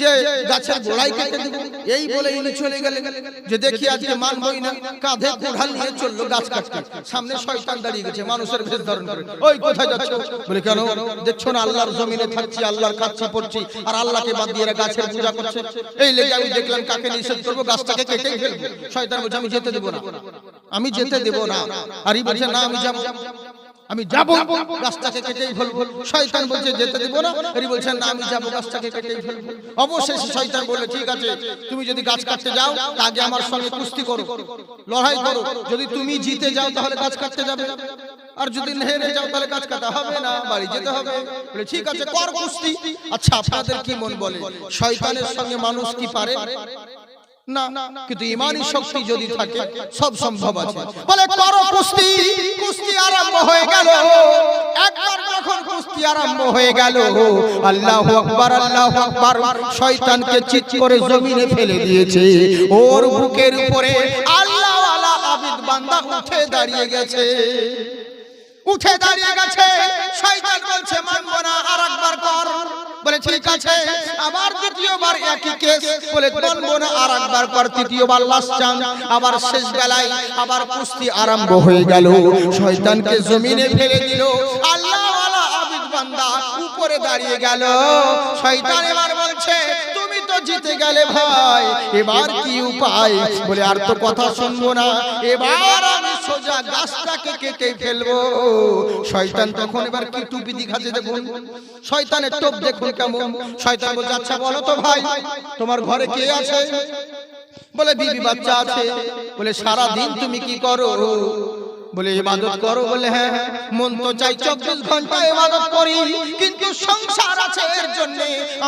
যে গাছের গোড়ায় কেটে দেব, এই বলে ইনি চলে গেলেন। যে দেখি আজকে মানবই না, কাঁধে কুড়াল নিয়ে চললো গাছ কাটতে। সামনে শয়তান দাঁড়িয়ে গেছে মানুষের ভেষ ধারণ করে। ওই কোথায় যাচ্ছ? বলে কেন? দেখছো না আল্লাহর জমিনে থাকছি, আল্লাহর খাচ্ছি পড়ছি, আর আল্লাহকে বাদ দিয়ে গাছের পূজা করছে। এই লেগে আমি দেখলাম কাকে নিষেধ করবো, গাছটাকে কেটেই ফেলবো। শয়তান বলছে আমি যেতে দেবো না, আমি যেতে দেবো না। আর ই বলছে না আমি যাবো, আমি যাবো, গাছটাকে কেটেই ফেলবো। শয়তান বলছে যেতে দেব না, এরি বলছেন না আমি যাবো, গাছটাকে কেটেই ফেলবো। অবশেষে শয়তান বলে ঠিক আছে, তুমি যদি গাছ কাটতে যাও আগে আমার সঙ্গে কুস্তি করো, লড়াই করো। যদি তুমি জিতে যাও তাহলে গাছ কাটতে যাবে, আর যদি হেরে যাও তাহলে গাছ কাটা হবে না, বাড়ি যেতে হবে। বলে ঠিক আছে কর কুস্তি। আচ্ছা আপনাদের কি মন বলে, শয়তানের সঙ্গে মানুষ কি পারে? না, কিন্তু ইমানি শক্তি যদি থাকে সব সম্ভব আছে। বলে করো কুস্তি। কুস্তি আরম্ভ হয়ে গেল। একবার যখন কুস্তি আরম্ভ হয়ে গেল, আল্লাহু আকবার, আল্লাহু আকবার, শয়তানকে চিৎ করে জমিনে ফেলে দিয়েছে। ওর বুকের উপরে আল্লাহ ওয়ালা আবিদ বান্দা উঠে দাঁড়িয়ে গেছে, উঠে দাঁড়িয়ে গেছে। শয়তান বলছে মানবো না, আরেকবার কর। বলে ঠিক আছে। আবার দ্বিতীয়বার একই কেস। বলে মানবো না, আরেকবার কর। তৃতীয়বার লাস্ট চান্স। আবার শেষ বেলায় আবার কুস্তি আরম্ভ হয়ে গেল। শয়তানকে জমিনে ফেলে দিল, আল্লাহ ওয়ালা আবিদ বান্দা উপরে দাঁড়িয়ে গেল। শয়তান এবার বলছে তুমি তো জিতে গেলে ভাই, এবার কি উপায়? বলে আর তো কথা শুনবো না, এবার আমি সোজা গাছটাকে কেটে ফেলবো। শয়তান তখন এবার কি টুপি দেখাচ্ছে দেখুন, শয়তানের টোপ দেখুন কেমন। শয়তান বলছে আচ্ছা বলো তো ভাই, তোমার ঘরে কে আছে? বলে বিবি বাচ্চা আছে। বলে সারা দিন তুমি কি করো? বলে ইবাদত করো। বলে হ্যাঁ, মন তো চাই 24 ঘন্টা ইবাদত করি, কিন্তু সংসার আছে, এর জন্য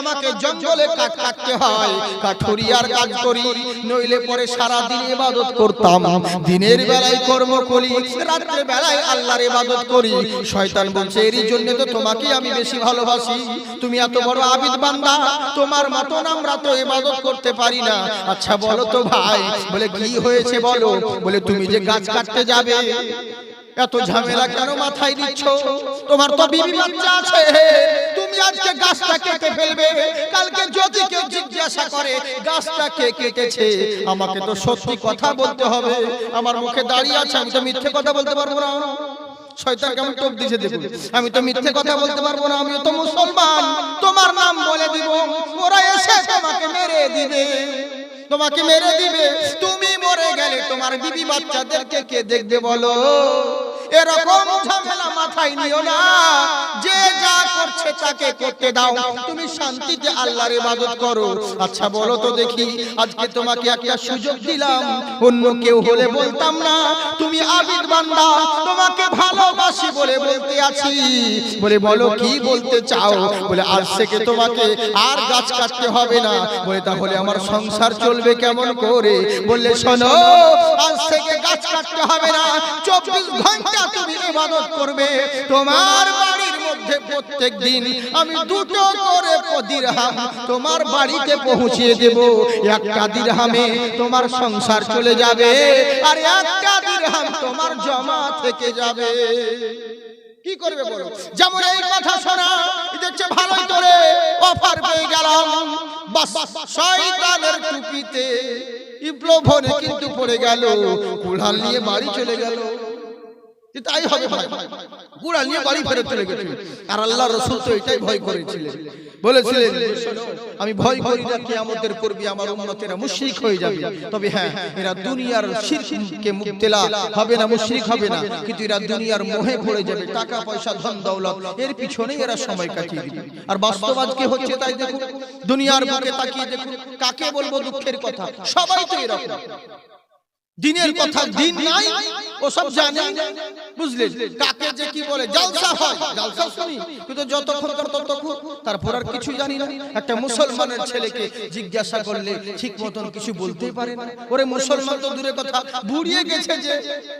আমাকে জঙ্গলে কাঠ কাটতে হয়, কাঠুরিয়ার কাজ করি, নইলে পরে সারা দিন ইবাদত করতাম। দিনের বেলায় কর্ম করি, রাতের বেলায় আল্লাহর ইবাদত করি। শয়তান বলছে এরই জন্য তো তোমাকে আমি বেশি ভালোবাসি, তুমি এত বড় আবিদ বান্দা, তোমার মতন আমরা তো ইবাদত করতে পারি না। আচ্ছা বলো তো ভাই, বলে কি হয়েছে বলো? বলে তুমি যে গাছ কাটতে যাবে, এত ঝামেলা কেন মাথায় নিচ্ছ? তোমার তো বিবি বাচ্চা আছে, তুমি আজকে গাছটা কেটে ফেলবে, কালকে যদি কেউ জিজ্ঞাসা করে গাছটা কে কেটেছে, আমাকে তো সত্যি কথা বলতে হবে। আমার মুখে দাঁড়িয়ে আছে, আমি তো মিথ্যে কথা বলতে পারবো না। শয়তান কেমন টোপ দিয়েছে দেখুন, আমি তো মিথ্যে কথা বলতে পারবো না, আমিও তো মুসলমান, তোমার নাম বলে দিব, ওরা এসে তোমাকে মেরে দিবে, তোমাকে মেরে দিবে। তুমি মরে গেলে তোমার বিবি বাচ্চাদেরকে কে দেখবে বলো? এরকম ঝামেলা মাথায় নিও না, যে যা করছে তাকে করতে দাও, তুমি শান্তিতে আল্লাহর ইবাদত করো। আচ্ছা বলো তো দেখি, আজকে তোমাকে একটা সুযোগ দিলাম, অন্য কেউ হলে বলতাম না, তুমি আবিদ বান্দা, তোমাকে ভালোবাসি বলে বলতে আছি। বলে বলো কি বলতে চাও? বলে আজ থেকে তোমাকে আর গাছ কাটতে হবে না। বলে তাহলে আমার সংসার চলবে কেমন করে? বললে শোনো, আজ থেকে গাছ কাটতে হবে না, 24 ঘন্টা তুমি ইবাদত করবে। তোমার বাড়ির মধ্যে প্রত্যেক দিন আমি 2টো করে দিরহাম তোমার বাড়িতে পৌঁছিয়ে দেব। একটা দিরহামে তোমার সংসার চলে যাবে, আর একটা দিরহাম তোমার জমা থেকে যাবে। কি করবে বলো? যেমন এই কথা শোনা দেখছে ভালো করে অফার পেয়ে গেলাম, বাস শয়তানের টুপিতে ইপ্লোভনে কিন্তু পড়ে গেল, কুড়াল নিয়ে বাড়ি চলে গেল। তাই হবে ভাই, কুড়াল নিয়ে বাড়ি ফেরত চলে গেছে। আর আল্লাহ রাসূল তো এটাই ভয় করেছিলেন, বলেছিলেন আমি ভয় করি না কিয়ামতের পূর্বে আমার উম্মতেরা মুশরিক হয়ে যাবে, তবে হ্যাঁ এরা দুনিয়ার শিরকে মুবতলা হবে না, মুশরিক হবে না, কিন্তু এরা দুনিয়ার মোহে পড়ে যাবে, টাকা পয়সা ধন দৌলত এর পিছনেই এরা সময় কাটিয়ে দিবে। আর বাস্তব আজকে হচ্ছে তাই। দেখুন দুনিয়ার বুকে তাকিয়ে দেখুন, কাকে বলবো দুঃখের কথা, সবাই তো এরকম। দিনের কথা দিন নাই ও সব জানে, বুঝলেন? কাকে যে কি বলে জলসা হয়, জলসা শুনি, কিন্তু যতক্ষণ ততক্ষণ, তারপর আর কিছু জানি না। একটা মুসলমানের ছেলেকে জিজ্ঞাসা করলে ঠিক মতন কিছু বলতেই পারে না। ওরে মুসলমান তো দূরে কথা, বুড়িয়ে গেছে যে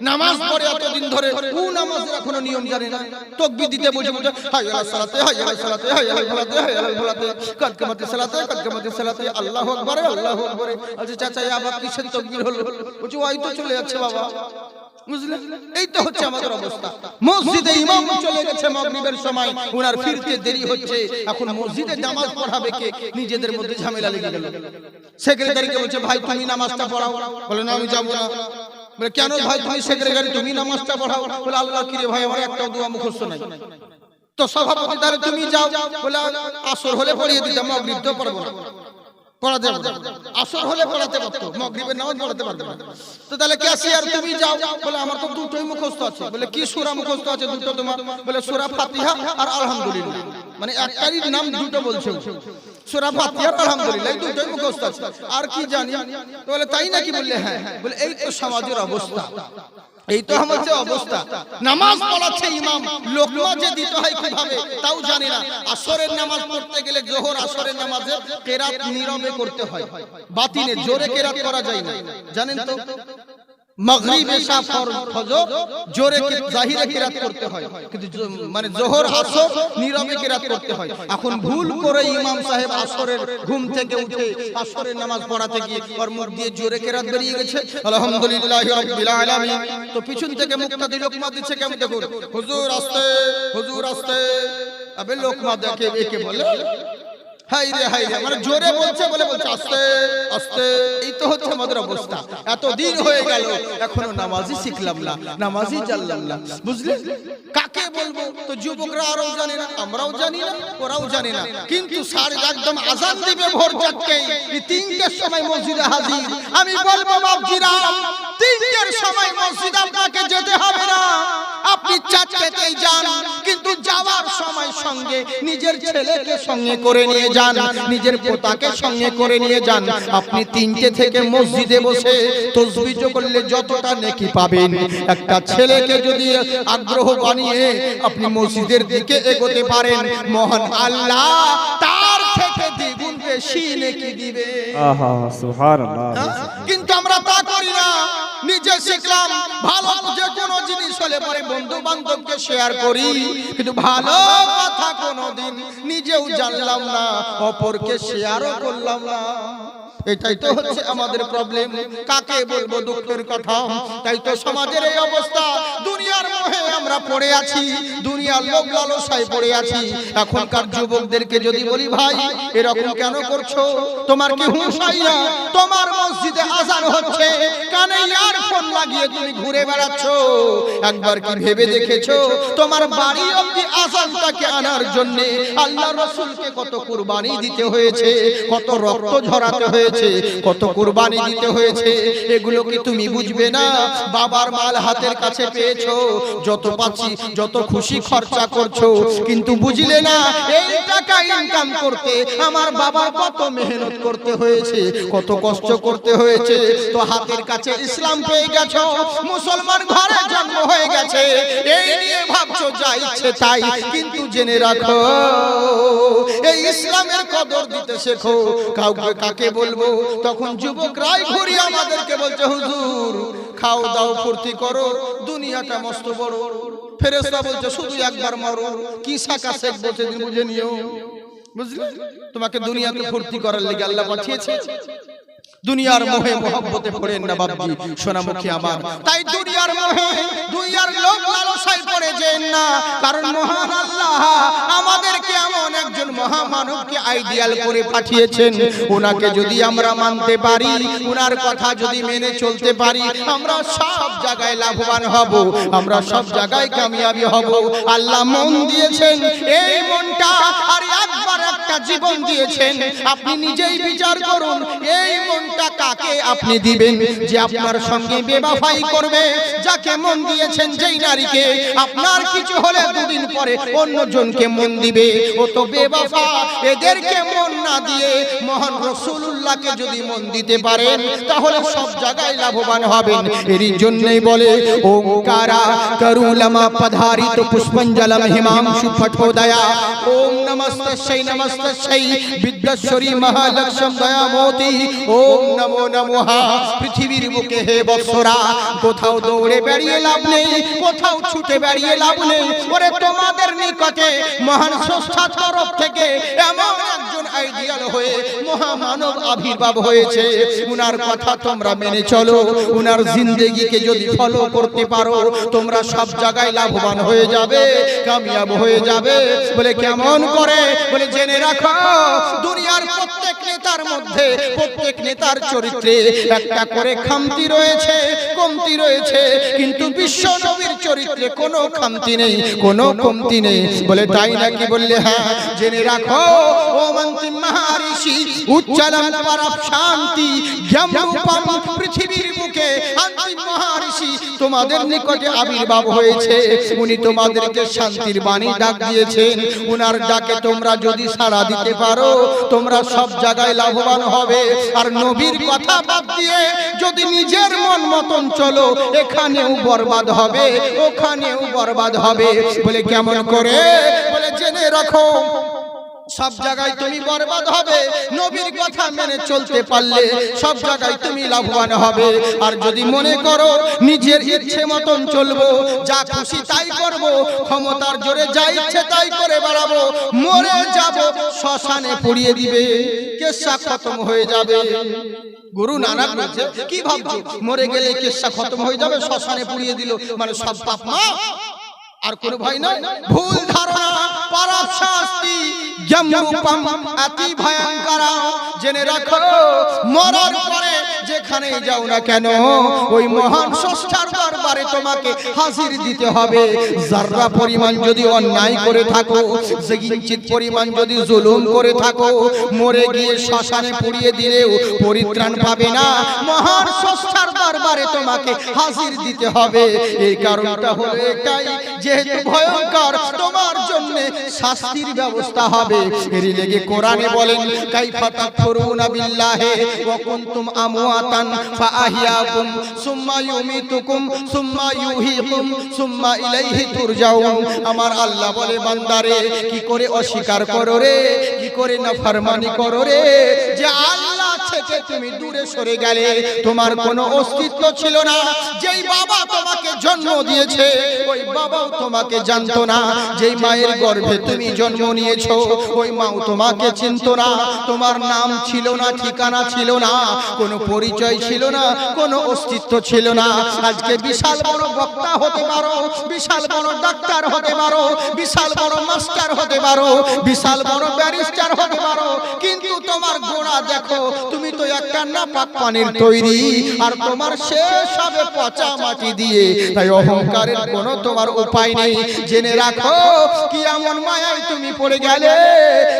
নামাজ পড়ে এতদিন ধরে, ও নামাজের এখনো নিয়ম জানে না। তাকবীর দিতে বসে বসে হায় আলা সালাতে, হায় আলা সালাতে, হায় আলা ফালাতে, হায় আলা ফালাতে, কাদ কামাতে সালাতে, কাদ কামাতে সালাতে, আল্লাহু আকবার, আল্লাহু আকবার। আচ্ছা চাচা আবার কিসের তাকবীর হলো? বলছে ওই তো চলে যাচ্ছে বাবা, বুঝলেন? এই তো হচ্ছে আমাদের অবস্থা। মসজিদে ইমাম চলে গেছে মাগরিবের সময়, ওনার ফিরতে দেরি হচ্ছে, এখন মসজিদে নামাজ পড়াবে কে? নিজেদের মধ্যে ঝামেলা লেগে গেল। সেক্রেটারিকে বলছে ভাই তুমি নামাজটা পড়াও, বলে না আমি যাব না। বলে কেন ভাই তুমি সেক্রেটারি, তুমি নামাজটা পড়াও। বলে আল্লাহ কি রে ভাই আমার একটা দোয়া মুখস্থ নাই। তো সভাপতি তাহলে তুমি যাও। বলে আসর হলে পড়িয়ে দিতাম, মাগরিব তো পড়বো না, পড়া যাবে না। আসর হলে পড়াতে পারতো, মাগরিবের নামাজ পড়াতে পারতো না। তো তাহলে ক্যাশিয়ার তুমি যাও। বলে আমার তো দুটোই মুখস্থ আছে। বলে কি সূরা মুখস্থ আছে দুটো তোমার? বলে সূরা ফাতিহা আর আলহামদুলিল্লাহ, মানে একটারই নাম দুটো বলছো, সূরা ফাতিহা আর আলহামদুলিল্লাহ, দুটোই মুখস্থ আছে, আর কি জানি? তো বলে তাই নাকি? বললে হ্যাঁ। বলে এই তো সমাজের অবস্থা, এই তো আমাদের অবস্থা। নামাজ পড়াচ্ছে ইমাম, লোকমা যে দিতে হয় কিভাবে তাও জানে না। আসরের নামাজ পড়তে গেলে জোহর আসরের নামাজে কেরাত নীরবে করতে হয়, বাতিনে জোরে কেরাত করা যায় না, জানেন তো? মাগরিব এশা ফজর জোরে জাহিরে কিরাত করতে হয়, কিন্তু মানে জোহর আসর নীরবে কিরাত করতে হয়। এখন ভুল করে ইমাম সাহেব আসরের ঘুম থেকে উঠে আসরের নামাজ পড়াতে গিয়ে ওর মুখ দিয়ে জোরে কিরাত বেরিয়ে গেছে আলহামদুলিল্লাহি রাব্বিল আলামিন। তো পিছন থেকে মুক্তাদি লোকমা দিচ্ছে কেমন দেখুন, হুজুর আস্তে, হুজুর আস্তে। আবে লোকমা দেখে একে বলে হাই রে হাই রে, মানে জোরে বলছে বলে বলছে আস্তে আস্তে। এই তো হচ্ছে আমাদের অবস্থা। এত দিন হয়ে গেল এখনো নামাজই শিখলাম না, নামাজই জানলাম না, বুঝলে? কাকে বলবো? তো যুবকরা আরও জানে না, আমরাও জানি না, ওরাও জানে না। কিন্তু সার একদম আজান দিবে ভোর চারটেই, 3টের সময় মসজিদে হাজির। আমি বলবো বাপজিরা, 3টের সময় মসজিদে আপনাকে যেতে হবে না, আপনি 4টেতেই যান, কিন্তু যাওয়ার সময় সঙ্গে নিজের ছেলেকে সঙ্গে করে নিয়ে যান, নিজের পোতাকে সঙ্গে করে নিয়ে যান। আপনি 3টে থেকে মসজিদে বসে তাসবিহ করলে যতটা নেকি পাবেন, একটা ছেলেকে যদি আগ্রহ বানিয়ে আপনি মসজিদের দিকে এগোতে পারেন, মহান আল্লাহ তার থেকে দ্বিগুণ বেশি নেকি দিবে। আহা সুবহানাল্লাহ। কিন্তু আমরা তা করি না। নিজে শিখলাম ভালো যে কোনো জিনিস হলে পরে বন্ধু বান্ধবকে শেয়ার করি, কিন্তু ভালো কথা কোনোদিন নিজেও জানলাম না, অপরকে শেয়ারও করলাম না। এটাই তো হচ্ছে আমাদের প্রবলেম। কাকে বলবো দুঃখের কথা? তাই তো সমাজের এই অবস্থা। দুনিয়ার মোহে আমরা পড়ে আছি, দুনিয়ার লোভ লালসায় পড়ে আছি। এখনকার যুবকদেরকে যদি বলি ভাই এরকম কেন করছো, তোমার কি হুঁশ হয় না? তোমার মসজিদে আযান হচ্ছে, কানে ইয়ারফোন লাগিয়ে তুমি ঘুরে বেড়াচ্ছ। একবার কি ভেবে দেখেছো তোমার বাড়ি অবধি আযানটাকে আনার জন্য আল্লাহর রাসূলকে কত কুরবানি দিতে হয়েছে, কত রক্ত ঝরাতে হয়েছে, কত কুরবানি দিতে হয়েছে? এগুলো কি তুমি বুঝবে না? বাবার মাল হাতের কাছে পেয়েছো, যত পাচ্ছি যত খুশি খরচা করছো, কিন্তু বুঝলে না এই টাকা ইনকাম করতে আমার বাবার কত মেহনত করতে হয়েছে, কত কষ্ট করতে হয়েছে। তো হাতের কাছে ইসলাম পেয়ে গেছো, মুসলমান ঘরে জন্ম হয়ে গেছে, এই নিয়ে ভাবছো যা ইচ্ছে তাই। কিন্তু জেনে রাখো এই ইসলামের কদর দিতে শেখো। কাকে বলবো? তখন যুবকরাই ঘুরি আমাদেরকে বলছে হুজুর খাও দাও ফুর্তি করো, দুনিয়াটা মস্ত বড়। ফেরেশতা বলছে শুধু একবার মরো, কি শাখা শেখ বলছে বুঝে নিও, বুঝলে? তোমাকে দুনিয়াতে ফুর্তি করার লাগি আল্লাহ পাঠিয়েছে। দুনিয়ার মোহে মোহব্বতে পড়েন না বাপজি সোনামুখী আমার। তাই দুনিয়ার মোহে দুনিয়ার লোভ লালসায় পড়ে যেন না, কারণ মহান আল্লাহ আমাদেরকে এমন একজন মহামানবকে আইডিয়াল করে পাঠিয়েছেন, ওনাকে যদি আমরা মানতে পারি, ওনার কথা যদি মেনে চলতে পারি, আমরা সব জায়গায় লাভবান হব, আমরা সব জায়গায় কামিয়াবি হব। আল্লাহ মন দিয়েছেন, এই মনটা আর একবার একটা জীবন দিয়েছেন। আপনি নিজেই বিচার করুন, এই মনটা কাকে আপনি দিবেন যে আপনার সঙ্গে বেওয়াফাই করবে? যাকে মন দিয়েছেন, যেই নারীকে, আপনার কিছু হলে দুদিন পরে অন্যজনকে মন দিবে, ও তো বেওয়াফা। এদেরকে মন না দিয়ে মহান রাসূলুল্লাহকে যদি মন দিতে পারেন, তাহলে সব জায়গায় লাভবান হবেন। এরই জন্যই বলে ওমকারা করুলমা পধারিত পুষ্পঞ্জলম হিমাংশু ফটোদয়া ওম নমস্তস্যৈ নমস্তস্যৈ বিদ্যশ্বরী মহালক্ষ্মী দয়ামতি ওম নমো নমঃ। পৃথিবীর বুকে হে বৎসরা, কোথাও দৌড়ে বেরিয়ে লাভ নেই, কোথাও ছুটে বেরিয়ে লাভ নেই। ওরে তোমাদের নিকটে মহান স্রষ্টার তরফ থেকে এমন একজন আইডিয়াল হয়ে মহামানব আবির্ভাব হয়েছে, উনার কথা তোমরা মেনে চলো, উনার জিন্দেগিকে যদি ফলো করতে পারো, তোমরা সব জায়গায় লাভবান হয়ে যাবে, কামিয়াব হয়ে যাবে। বলে কেমন করে? বলে জেনে রাখো, দুনিয়ার প্রত্যেক নেতার মধ্যে, প্রত্যেক নেতার চরিত্রে একটা করে খামতি রয়েছে, কমতি রয়েছে, কিন্তু বিশ্ব নবীর চরিত্রে কোনো খামতি নেই, কোনো কমতি নেই। বলে তাই নাকি? বললে হ্যাঁ। জেনে রাখো, ও অন্তিম মহারিষি উজ্জ্বলম পরম শান্তি জ্ঞানরূপম, পৃথিবীর বুকে অন্তিম মহারিষি তোমাদের নিকটে আবির্ভাব হয়েছে। উনি তোমাদেরকে শান্তির বাণী ডাক দিয়েছেন। উনার ডাকে তোমরা যদি সাড়া দিতে পারো, তোমরা সব জায়গায় লাভবান হবে। আর নবীর কথা বাদ দিয়ে যদি নিজের মন মতন চলো, এখানেও বরবাদ হবে, ওখানেও বরবাদ হবে। বলে কেমন করে? বলে জেনে রাখো, সব জায়গায় তুমি বরবাদ হবে। নবীর কথা মেনে চলতে পারলে সব জায়গায় তুমি লাভবান হবে। আর যদি মনে করো নিজের ইচ্ছে মতন চলবো, যা খুশি তাই করব, ক্ষমতার জোরে যা ইচ্ছে তাই করে বেড়াবো, মরে যাব, শ্মশানে পুড়িয়ে দিবে, কেসা খতম হয়ে যাবে। গুরু নানক বলছে, কি ভাবছো মরে গেলে কেসা খতম হয়ে যাবে, শ্মশানে পুড়িয়ে দিল মানে সব পাপ মাফ, আর কোনো ভয় নাই? ভুল ধারণা, পারাপ শাস্তি জ্ঞানরূপম অতি ভয়ঙ্কর। জেনে রাখো, মরার পরে যেখানে যাও না কেন, ওই মহান স্রষ্টার দরবারে তোমাকে হাজির দিতে হবে। যারা পরিমাণ যদি অন্যায় করে থাকো, কিঞ্চিত পরিমাণ যদি জুলুম করে থাকো, মরে গিয়ে শ্মশানে পুড়িয়ে দিলেও পরিত্রাণ পাবে না। মহান স্রষ্টার দরবারে তোমাকে হাজির দিতে হবে। এই কারণটা হলো এটাই, যেহেতু ভয়ঙ্কর, তোমার জন্য শাস্তির ব্যবস্থা হবে। এরই লেগে কোরআনে বলেন, কাইফা তাকফুরুনা বিল্লাহি ওয়া কুনতুম আমওয়াতান ফাআহইয়াকুম সুম্মা ইউমিতুকুম সুম্মা ইউহয়িকুম সুম্মা ইলাইহি তুরজাউন। আমার আল্লাহ বলে, বান্দারে কি করে অস্বীকার করো রে, কি করে নাফরমানি করো রে, যে আল্লাহ থেকে তুমি দূরে সরে গেলে, তোমার কোনো অস্তিত্ব ছিল না। যেই বাবা তোমাকে জন্ম দিয়েছে, ওই বাবাও তোমাকে জানতো না। যেই মায়ের গর্ভে তুমি জন্ম নিয়েছো, ওই মাও তোমাকে চিনতো না। তোমার নাম ছিল না, ঠিকানা ছিল না, কোনো পরিচয় ছিল না, কোনো অস্তিত্ব ছিল না। আজকে বিশাল বড় বক্তা হতে পারো, বিশাল বড় ডাক্তার হতে পারো, বিশাল বড় মাস্টার হতে পারো, বিশাল বড় ব্যারিস্টার হতে পারো, কিন্তু তোমার গোড়া দেখো, তুমি তো একটা নাপাক পানির তৈরি, আর তোমার শেষ হবে পচা মাটি দিয়ে। তাই অহংকারের কোনো তোমার উপায় নেই। জেনে রাখো, কি এমন মায়ায় তুমি পড়ে গেলে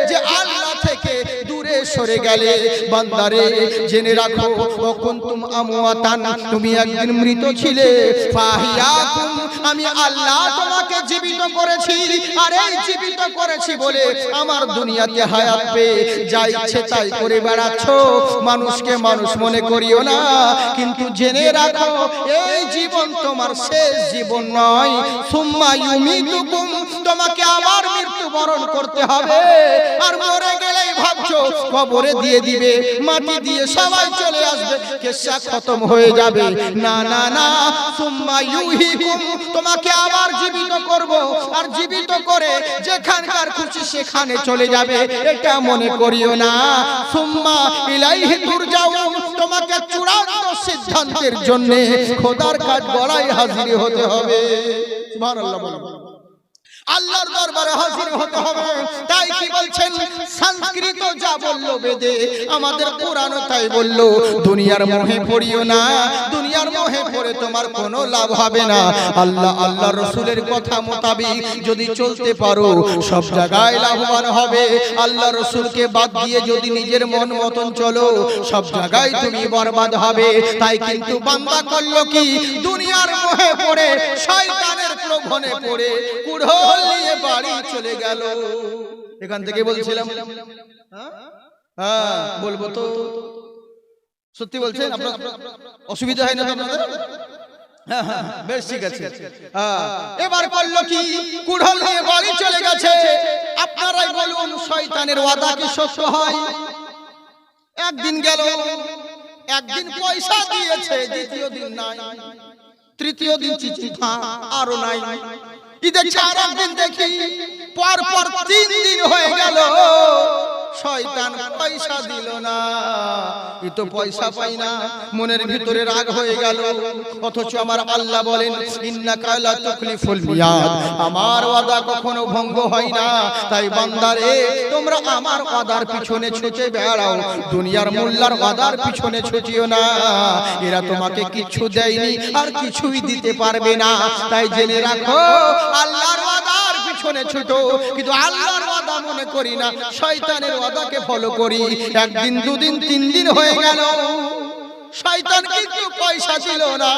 যে আল্লাহ থেকে দূরে সরে গেলে। বান্দারে জেনে রাখো, ও কুনতুম আমওয়াতান, তুমি একদিন মৃত ছিলে, ফাহিয়াকুম, আমি আল্লাহ তোমাকে জীবিত করেছি। আর এই জীবিত করেছি বলে আমার দুনিয়াতে হায়াত পেয়ে যা ইচ্ছে তাই করে বেড়াচ্ছ। মানুষকে মানুষ মনে করিও না, কিন্তু জেনে রাখো, এই জীবন তোমার শেষ জীবন নয়। সুম্মা ইউমিতুকুম, তোমাকে আবার মৃত্যুবরণ করতে হবে। আর মরে গেলেই ভাবছো কবরে দিয়ে দিবে, মাটি দিয়ে সবাই চলে আসবে, কেসা খতম হয়ে যাবে। না না না, সুম্মা ইউহয়িকুম, তোমাকে আবার জীবিত করব, আর জীবিত করে যেখানকার খুশি সেখানে চলে যাবে, এটা মনে করিও না। সুম্মা ইলাইহি তুরজাউন, তোমাকে চূড়ান্ত সিদ্ধান্তের জন্য খোদার কাঠ গড়াই হাজির হতে হবে। সুবহানাল্লাহ বলুন। আল্লাহর দরবারে হাজির হতে হবে। তাই কি বলছেন, সংস্কৃত যা বললো বেদে, আমাদের কোরআনও তাই বললো, দুনিয়ার মোহে পড়িও না, দুনিয়ার মোহে পড়ে তোমার কোনো লাভ হবে না। আল্লাহ রসুলের কথা মোতাবিক যদি চলতে পারো সব জায়গায় লাভবান হবে। আল্লাহ রসুলকে বাদ দিয়ে যদি নিজের মন মতন চলো সব জায়গায় তুমি বরবাদ হবে। তাই কিন্তু বান্দা করলো কি, দুনিয়ার মোহে পড়ে শয়তানের প্রলোভনে পড়ে কুড়োল নিয়ে বাড়ি চলে গেল। এখান থেকে বলছিলাম, হ্যাঁ বলবো তো, সত্যি বলছেন, আপনার অসুবিধা হয় না আপনাদের? হ্যাঁ হ্যাঁ বেশ ঠিক আছে। এবার করলো কি, কুড়োল নিয়ে বাড়ি চলে গেছে। আপনারাই বলুন শয়তানের ওয়াদা কি সত্য হয়? একদিন গেল, একদিন পয়সা দিয়েছে, দ্বিতীয় দিন নাই, তৃতীয় দিন চিঠা আরো নাই, ঈদের চার দিন দেখি, পর পর 3 দিন হয়ে গেল, শয়তান পয়সা দিল না। এ তো পয়সা পাই না, মনের ভিতরে রাগ হয়ে গেল। অথচ আমার আল্লাহ বলেন ইন্নাকা লা তুখলিফুল মিয়াদ, আমার ওয়াদা কখনো ভঙ্গ হয় না। তাই বান্দারে তোমরা আমার ওয়াদার পিছনে ছুটে বেড়াও, দুনিয়ার মোল্লার ওয়াদার পিছনে ছুটিও না। এরা তোমাকে কিছু দেয়নি আর কিছুই দিতে পারবে না। তাই জেনে রাখো আল্লাহর ওয়াদার পিছনে ছুটো, কিন্তু আল্লাহর ওয়াদা মনে করি না, শয়তানের ওয়াদাকে ফলো করি। একদিন দুদিন 3 দিন হয়ে গেল, শয়তান কিন্তু পয়সা ছিল না,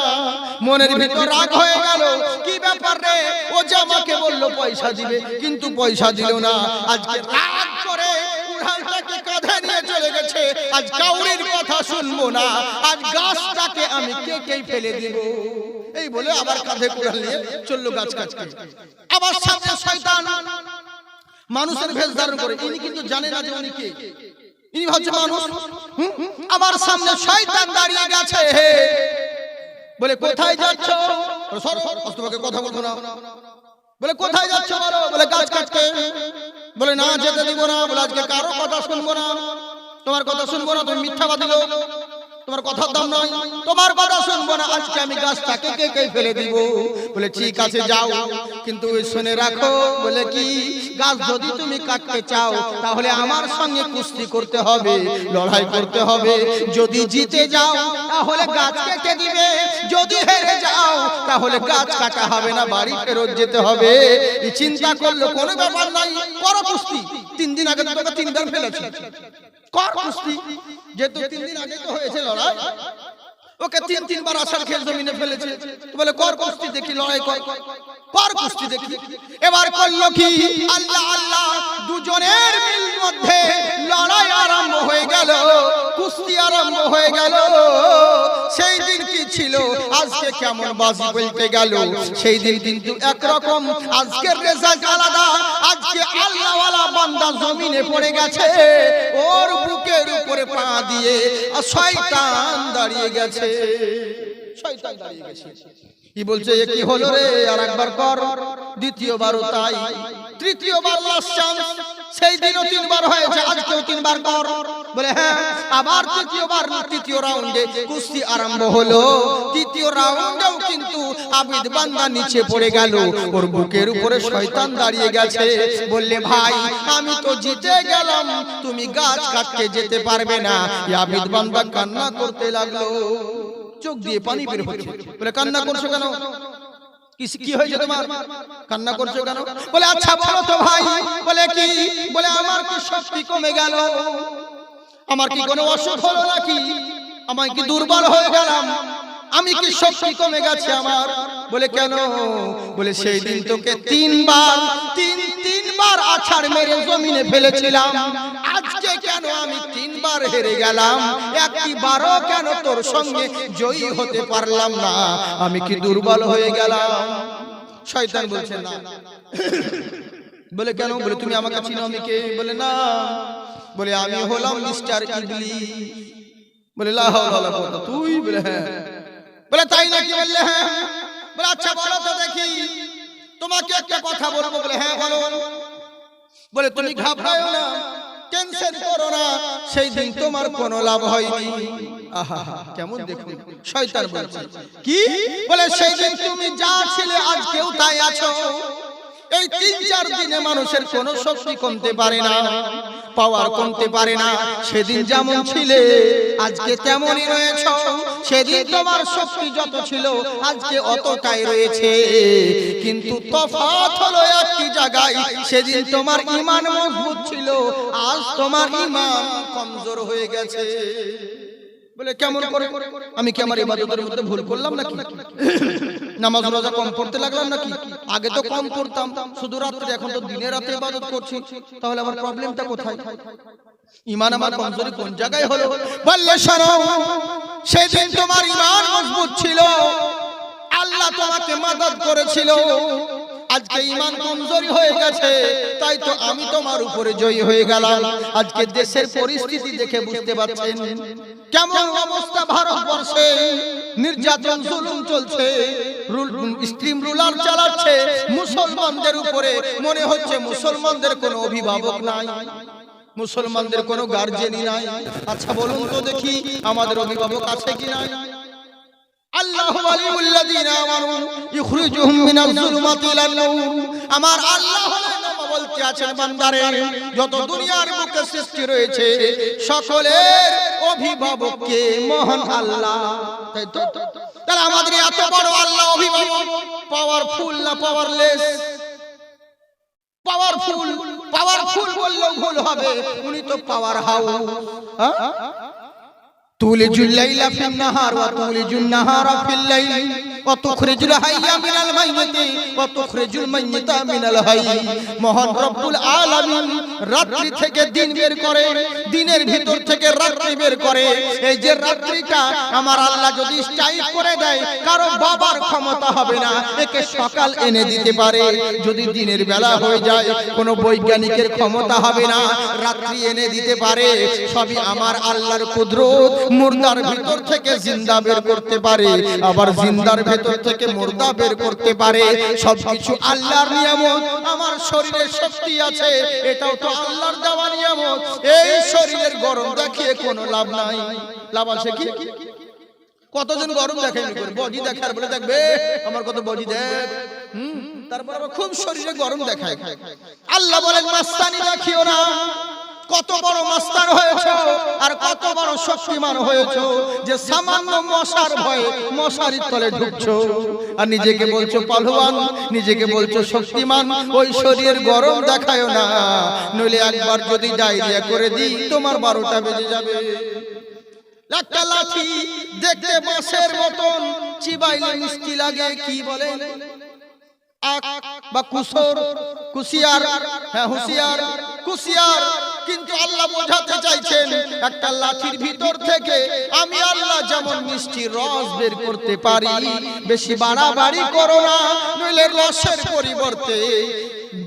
মনের ভিতর রাগ হয়ে গেল, কি ব্যাপার রে, ও যে আমাকে বললো পয়সা দিবে কিন্তু পয়সা দিল না। আজকে রাগ করে উড়ালটাকে কাঁধে নিয়ে চলে গেছে, আজ কাউরির কথা শুনবো না, আজ গাছটাকে আমি কেকেই ফেলে দিব। এই বলে আবার কাঁধে কুড়াল নিয়ে চললো গাছ কাটতে। আবার সামনে শয়তান মানুষের ভেষ ধারণ করে, ইনি কিন্তু জানে না যে উনি কে, ইনি হচ্ছে মানুষ। আবার সামনে শয়তান দাঁড়িয়ে গেছে, বলে কোথায় যাচ্ছ? তোমাকে কথা বলবো না। বলে কোথায় যাচ্ছ বলো? বলে গাছ কাটতে। বলে না যেতে দিব না। বলে আজকে কারো কথা শুনবো না, তোমার কথা শুনবো না, তুমি মিথ্যাবাদী লোক, তোমার কথার দাম নয়, তোমার কথা শুনবো না, আজকে আমি গাছটাকে কেটে ফেলে দিব। বলে ঠিক আছে যাও, কিন্তু শুনে রাখো, বলে কি, গাছ যদি তুমি কাটতে চাও তাহলে আমার সঙ্গে কুস্তি করতে হবে, লড়াই করতে হবে। যদি জিতে যাও তাহলে গাছ কেটে দিবে, যদি হেরে যাও তাহলে গাছ কাটা হবে না, বাড়ি ফেরত যেতে হবে। এই চিন্তা করলো, কোনো ব্যাপার নাই, করো কুস্তি। 3 দিন আগে তোকে 3 বার ফেলেছি, কর কুস্তি। যেহেতু 3 দিন আগে তো হয়েছে লড়াই, ওকে 3 বার আসার খেল জমিনে ফেলেছে, বলে কর কুস্তি দেখি, লড়াই কর, কর কুস্তি দেখি। এবার করলো কি, আল্লাহ আল্লাহ দুজনের মিল মধ্যে লড়াই আরম্ভ হয়ে গেল, কুস্তি আরম্ভ হয়ে গেল। সেই দিন কি ছিল, আজকে কেমন বাজি বলতে গেল, সেই দিন কিন্তু একরকম, আজকের রেজাল্ট আলাদা। আজকে আল্লাহওয়ালা বান্দা জমিনে পড়ে গেছে, ওর বুকের উপরে পা দিয়ে শয়তান দাঁড়িয়ে গেছে, শয়তান দাঁড়িয়ে গেছে। কি বলছে, এ কি হলো রে, আর একবার কর। দ্বিতীয়বারও তাই, তৃতীয়বার লাস্ট চান্স। সেই দিনও 3 বার হয়েছে, আজকেও 3 বার কর। বলে হ্যাঁ। আবার তৃতীয়বার, তৃতীয় রাউন্ডে কুস্তি আরম্ভ হলো। তৃতীয় রাউন্ডেও কিন্তু আবিদ বান্দা নিচে পড়ে গেল, ওর বুকের উপরে শয়তান দাঁড়িয়ে গেছে। বললে ভাই আমি তো জিতে গেলাম, তুমি গাছ কাটতে যেতে পারবে না। আবিদ বান্দা কান্না করতে লাগলো, চোখ দিয়ে পানি বের হচ্ছে। বলে কান্না করছো কেন, কি হয়েছে তোমার, কান্না করছো কেন? বলে আচ্ছা বলো তো ভাই। বলে কি? বলে আমার কি শক্তি কমে গেল, আমার কি কোনো অসুখ হলো নাকি, আমি কি দুর্বল হয়ে গেলাম, আমি কি শক্তি কমে গেছে আমার? বলে কেন? বলে সেই দিন তোকে 3 বার আছাড় মেরে জমিনে ফেলেছিলাম, আজকে কেন আমি 3 বার হেরে গেলাম, একটি বারও কেন তোর সঙ্গে জয়ী হতে পারলাম না, আমি কি দুর্বল হয়ে গেলাম? শয়তান বলছে না। বলে কেন? বলে তুমি আমাকে চিনো, আমি কে? বলে না। বলে আমি হলাম মিস্টার ইবলিস। বলে লা হাওলা ওয়ালা কুওয়াতা, তুই? বলে হ্যাঁ। বলে তাই নাকি? বললে হ্যাঁ। বলে আচ্ছা বলো তো দেখি, তোমাকে একটা কথা বলবো। বলে হ্যাঁ বলো। বলে তুমি ঘাবড়াও না, টেনশন করো না, সেই দিন তোমার কোনো লাভ হয়নি। আহা কেমন দেখুন, শয়তান বলছে কি? বলে সেই দিন তুমি যা ছিলে আজকেও তাই আছো। এই 3-4 দিনে মানুষের কোনো শক্তি কমতে পারে না, পাওয়ার কমতে পারে না। সেদিন যেমন ছিলে আজকে তেমনই রয়েছে। সেদিন তোমার শক্তি যত ছিল আজকে অতটাই রয়েছে, কিন্তু তফাৎ হলো একটি জায়গায়। সেদিন তোমার ঈমান মজবুত ছিল, আজ তোমার ঈমান কমজোর হয়ে গেছে। বলে কেমন করে? আমি কি আমার ইবাদতের মধ্যে ভুল করলাম নাকি? নামাজ রোজা কম পড়তে লাগলাম নাকি? আগে তো কম পড়তাম শুধু রাত্রে, এখন তো দিনে রাতে ইবাদত করছি, তাহলে আমার প্রবলেমটা কোথায়? ঈমান আমার কমজোরি কোন জায়গায় হলো? বললে শোনো, সেদিন তোমার ঈমান মজবুত ছিল, আল্লাহ তোমাকে মাদদ করেছিল। আজকে ঈমান কমজোরি হয়ে গেছে, তাই তো আমি তোমার উপরে জয়ী হয়ে গেলাম। আজকে দেশের পরিস্থিতি দেখে বুঝতে পারছেন কেমন অবস্থা ভারতবর্ষে। নির্যাতন জুলুম চলছে, স্ট্রিম রুলার চালাচ্ছে মুসলমানদের উপরে। মনে হচ্ছে মুসলমানদের কোনো অভিভাবক নাই, মুসলমানদের কোনো গার্জেনই নাই। আচ্ছা বলুন তো দেখি, আমাদের অভিভাবক আছে কি নাই? আল্লাহু ওয়ালিউল্লাযিনা আমানু ইখরিজুহুম মিনাজ যুলুমাতি ইলান নূর। আমার আল্লাহ হলেন বলতে আছেন বান্দারে, যত দুনিয়ার বুকে সৃষ্টি রয়েছে সকলের অভিভাবক কে? মহান আল্লাহ। তাই তো? তাহলে আমাদের এত বড় আল্লাহ অভিভাবক, পাওয়ারফুল না পাওয়ারলেস? পাওয়ারফুল। পাওয়ারফুল বললেও ভুল হবে, উনি তো পাওয়ার হাউস। তুলিজুল লাইলা ফিন নাহার ওয়া তুলিজুন নাহারা ফিল লাইল ওয়া তুখরিজুল হাইয়া মিনাল মাইয়িতি ওয়া তুখরিজুল মাইয়িতা মিনাল হাইয়্য। মহান রব্বুল আলামিন রাত্রি থেকে দিন বের করে, দিনের ভিতর থেকে রাত্রি বের করে। এই যে রাত্রিটা আমার আল্লাহ যদি স্ট্রাইক করে দেয়, কারো বাবার ক্ষমতা হবে না একে সকাল এনে দিতে পারে। যদি দিনের বেলা হয়ে যায়, কোনো বৈজ্ঞানিকের ক্ষমতা হবে না রাত্রি এনে দিতে পারে। সবই আমার আল্লাহর কুদরত। মুর্দার ভিতর থেকে জিন্দা বের করতে পারে, আবার জিন্দার ভেতর থেকে মুর্দা বের করতে পারে। সবকিছু আল্লাহর নিয়ামত। আমার শরীরে শক্তি আছে, এটাও তো আল্লাহর দেওয়া নিয়ামত। এই শরীরের গরম দেখিয়ে কোনো লাভ নাই। লাভ আছে কি? কতজন গরম দেখে বডি দেখার বলে দেখবে আমার কত বডি দেখ, তারপর আবার খুব শরীরে গরম দেখায়। আল্লাহ বলেন মাস্তানি দেখিও না। কত বড় মাস্তান হয়েছে আর কত বড় শক্তিমান হয়েছে যে সামান্য মশার ভয়ে মশারির তলে ঢুকছো আর নিজেকে বলছো পাহলওয়ান, নিজেকে বলছো শক্তিমান। ওই শরীরের গরম দেখায়ও না, নইলে একবার যদি ডায়রিয়া করে দিই তোমার 12টা বেজে যাবে। একটা লাঠি দেখতে বাঁশের মতন, চিবাইলে মিষ্টি লাগে, কি বলে বা কুসর, কুশিয়ার। হ্যাঁ হুঁশিয়ার, কুশিয়ার। কিন্তু আল্লাহ বোঝাতে চাইছেন একটা লাঠির ভিতর থেকে আমি আল্লাহ যেমন মিষ্টি রস বের করতে পারি, বেশি বাড়াবাড়ি করো না, নইলে রসের পরিবর্তে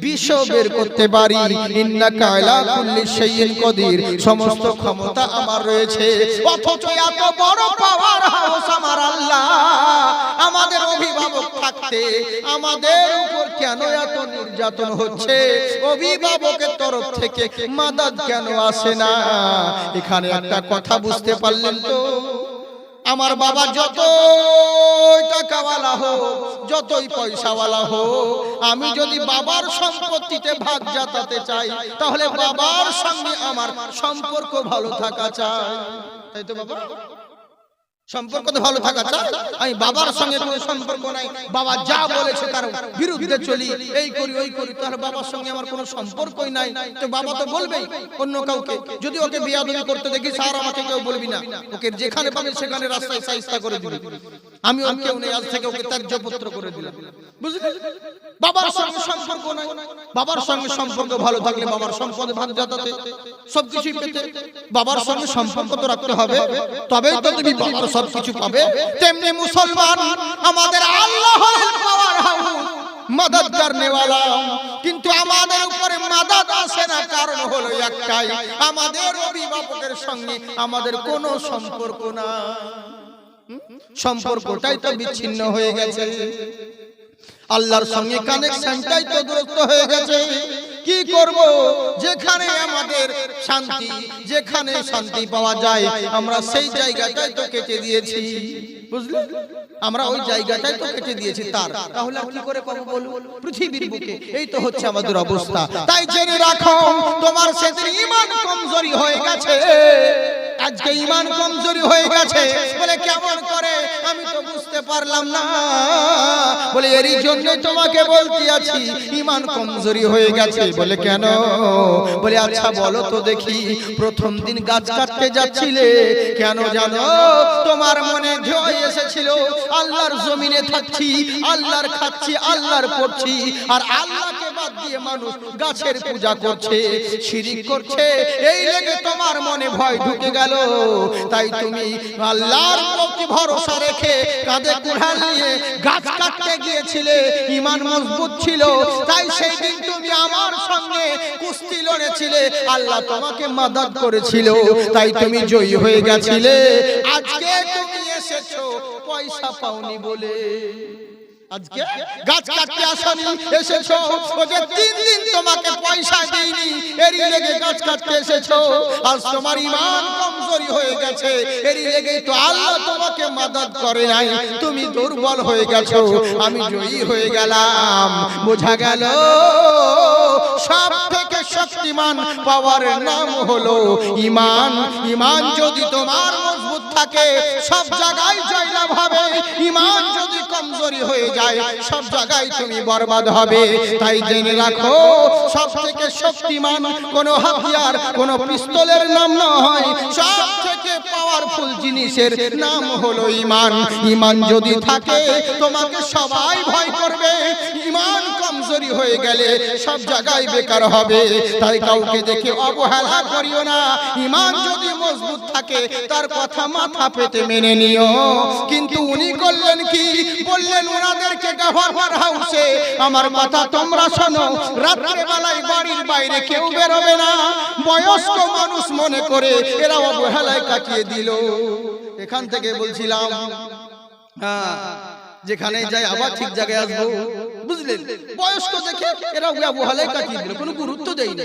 বিষ বের করতে পারি। ইন্নাকা আলা কুল্লি শাইইন কদির, সমস্ত ক্ষমতা আমার রয়েছে। অথচ এত বড় পাওয়ার হাউস আমার আল্লাহ, আমাদের অভিভাবক থাকতে আমাদের উপর কেন এত নির্যাতন হচ্ছে? অভিভাবকের তরফ থেকে মাদাদ কেন আসে না? এখানে একটা কথা বুঝতে পারলেন তো? আমার বাবা যতই টাকাওয়ালা হোক, যতই পয়সাওয়ালা হোক, আমি যদি বাবার সম্পত্তিতে ভাগ জাতাতে চাই, তাহলে বাবার সঙ্গে আমার সম্পর্ক ভালো থাকা চাই। তাই তো বাবা? সম্পর্ক তো ভালো থাকা চাই। আমি বাবার সঙ্গে কোনো সম্পর্ক নাই, বাবা যা বলেছে তার বিরুদ্ধে চলি, এই করি ওই করি, তাহলে বাবার সঙ্গে আমার কোনো সম্পর্কই নাই। তো বাবা তো বলবেই অন্য কাউকে। যদি ওকে বিয়াদবি করতে দেখি, স্যার আমাকে কেউ বলবি না, ওকে যেখানে পাবে সেখানে রাস্তায় সাইস্তা করে দিবি। আমি ওর কেউ নেই, আজ থেকে ওকে ত্যায্যপুত্র করে দিলাম। বুঝলি? বাবার সঙ্গে সম্পর্ক নাই। বাবার সঙ্গে সম্পর্ক ভালো থাকলে বাবার সম্পদে ভাগ জাতাতে, সবকিছু পেতে বাবার সঙ্গে সম্পর্ক তো রাখতে হবে, তবেই তো তুমি বাবার সবকিছু পাবে। তেমনি মুসলমান আমাদের আল্লাহ হলেন পাওয়ার হাউস, মাদদ করনেওয়ালা। কিন্তু আমাদের উপরে মাদদ আসে না, কারণ হলো একটাই, আমাদের অভিভাবকের সঙ্গে আমাদের কোনো সম্পর্ক না। সম্পর্কটাই তো বিচ্ছিন্ন হয়ে গেছে, আল্লাহর সঙ্গে কানেকশনটাই তো দূরত্ব হয়ে গেছে। কি করব? যেখানে আমাদের শান্তি, যেখানে শান্তি পাওয়া যায় আমরা সেই জায়গাটাই তো কেটে দিয়েছি। বুঝলে? আমরা ওই জায়গাটাই তো কেটে দিয়েছি তার, তাহলে আর কি করে পাবো বলো পৃথিবীর বুকে? এই তো হচ্ছে আমাদের অবস্থা। তাই জেনে রাখো তোমার সেদিন ঈমান কমজোরি হয়ে গেছে। আজকে ঈমান কমজোরি হয়ে গেছে বলে কেমন করে আমি তো বুঝতে পারলাম না। বলে এরই জন্য তোমাকে বলতে আছি ঈমান কমজোরি হয়ে গেছে। বলে কেন? বলে আচ্ছা বলো তো দেখি, প্রথম দিন গাছ কাটতে যাচ্ছিলে কেন জানো? তোমার মনে ভয় এসেছিল আল্লাহর জমিনে থাকছি, আল্লাহর খাচ্ছি, আল্লাহর পড়ছি, আর আল্লাহকে বাদ দিয়ে মানুষ গাছের পূজা করছে, শিরিক করছে, এই লেগে তোমার মনে ভয় ঢুকে গেল। তাই তুমি আল্লাহর প্রতি ভরসা রেখে কাঁধে কুড়াল নিয়ে গাছ কাটতে গিয়েছিলে, ঈমান মজবুত ছিল। তাই সেই দিন তুমি আমার সঙ্গে কুস্তি লড়েছিলে, আল্লাহ তোমাকে মাদদ করেছিল, তাই তুমি জয়ী হয়ে গেছিলে। আজকে তুমি এসেছো পয়সা পাওনি বলে, আজকে গাছ কাটতে আসনি, এসেছো ওকে 3 দিন তোমাকে পয়সা দেইনি, এরই লেগে গাছ কাটতে এসেছো। আজ তোমার ঈমান কমজোরি হয়ে গেছে, এরই লেগে তো আল্লাহ তোমাকে মাদদ করে নাই, তুমি দুর্বল হয়ে গেছো, আমি জয়ী হয়ে গেলাম। বোঝা গেল সব থেকে শক্তিমান পাওয়ার নাম হলো ঈমান। ঈমান যদি তোমার মজবুত থাকে সব জায়গায় জয়লাভ হবে, ঈমান যদি কমজোরি হয়ে যায় সব জায়গায় তুমি বরবাদ হবে। তাই জেনে রাখো সব থেকে শক্তিমান কোন হাতিয়ার, কোন পিস্তলের নাম নয়, সব থেকে পাওয়ারফুল জিনিসের নাম হলো ঈমান। ঈমান যদি থাকে তোমাকে সবাই ভয় করবে, ঈমান কমজোরি হয়ে গেলে সব জায়গায় বেকার হবে। তাই কাউকে দেখে অবহেলা করিও না, ঈমান যদি মজবুত থাকে তার কথা মাথা পেতে মেনে নিও। কিন্তু উনি করলেন কি? বললেন ওনাদেরকে গভর্নর হাউসে আমার কথা তোমরা শোনো, রাত্রে বেলায় বাড়ির বাইরে কেউ বেরোবে না। বয়স্ক মানুষ মনে করে এরা অবহেলায় কাটিয়ে দিল। এখান থেকে বলছিলাম যেখানে যাই আবার ঠিক জায়গায় আসবো, বুঝলেন? বয়স্ক দেখে এরা অবহেলায় কাটিয়ে দিল, কোনো গুরুত্ব দেয় না,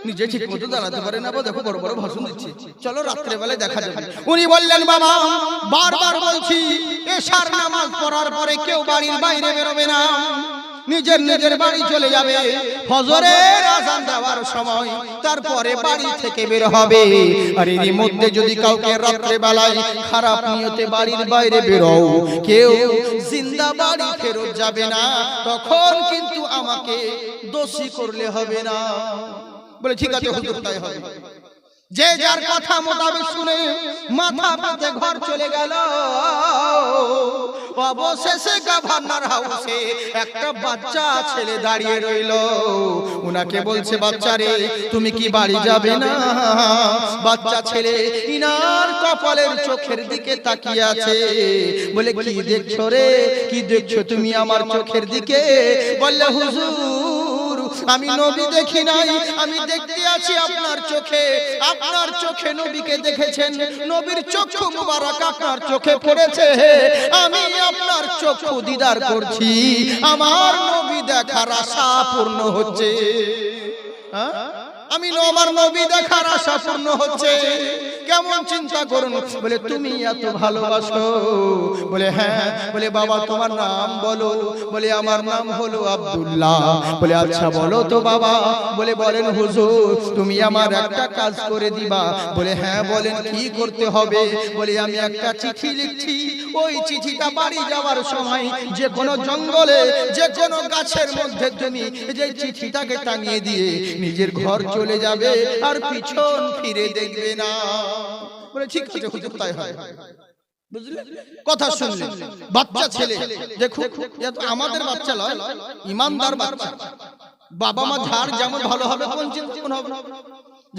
নিজে ঠিক মতো দাঁড়াতে পারে না, দেখো বড় বড় ভাষণ দিচ্ছে, চলো রাত্রে বেলায় দেখা যাবে। উনি বললেন বাবা বারবার বলছি এশার নামাজ পড়ার পরে কেউ বাড়ির বাইরে বেরোবে না, নিজের নিজের বাড়ি চলে যাবে, ফজরের আযান দেওয়ার সময় তারপরে বাড়ি থেকে বের হবে। আর এর মধ্যে যদি কাউকে রাত্রে বেলায় খারাপ নিয়তে বাড়ির বাইরে বেরোও, কেউ জিন্দা বাড়ি ফেরত যাবে না, তখন কিন্তু আমাকে দোষী করলে হবে না। বলে ঠিক আছে হুজুর তাই হবে। যে যার কথা মোতাবেক শুনে মাথা পেতে ঘর চলে গেল। অবশেষে গভর্নর হাউসে একটা বাচ্চা ছেলে দাঁড়িয়ে রইল। উনাকে বলছে বাচ্চা রে তুমি কি বাড়ি যাবে না? বাচ্চা ছেলে ইনার কপালের চোখের দিকে তাকিয়ে আছে। বলে কি দেখছো রে, কি দেখছো তুমি আমার চোখের দিকে? বললে হুজুর আমি নবী দেখি নাই, আমি দেখতে আছি আপনার চোখে। আপনার চোখে নবীকে দেখেছেন, নবীর চক্ষু মুবারক আপনার চোখে পড়েছে, আমি আপনার চক্ষু দিদার করছি, আমার নবী দেখার আশা পূর্ণ হচ্ছে। আমি আমার নবী দেখার আশা পূর্ণ হচ্ছে। কেমন চিন্তা করুন। বলে তুমি এত ভালোবাসো? বলে হ্যাঁ। বলে বাবা তোমার নাম বলো? বলে আমার নাম হলো আব্দুল্লাহ। বলে আচ্ছা বলো তো বাবা? বলে বলেন হুজুর তুমি আমার একটা কাজ করে দিবা। বলে হ্যাঁ বলেন কি করতে হবে? বলে আমি একটা চিঠি লিখছি, ওই চিঠিটা বাড়ি যাওয়ার সময় যে কোনো জঙ্গলে যে কোনো গাছের মধ্যে তুমি যে চিঠিটাকে টাঙিয়ে দিয়ে নিজের ঘর চলে যাবে আর পিছন ফিরে দেখবে না। বলে ঠিক আছে হুজুর তাই হয়। বুঝলে কথা শুনলেন? বাচ্চা ছেলে দেখো আমাদের বাচ্চা নয়, ইমানদার বাচ্চা। বাবা মা ঝাড় যেমন ভালো হবে কোন চিন্তা কোন হবে?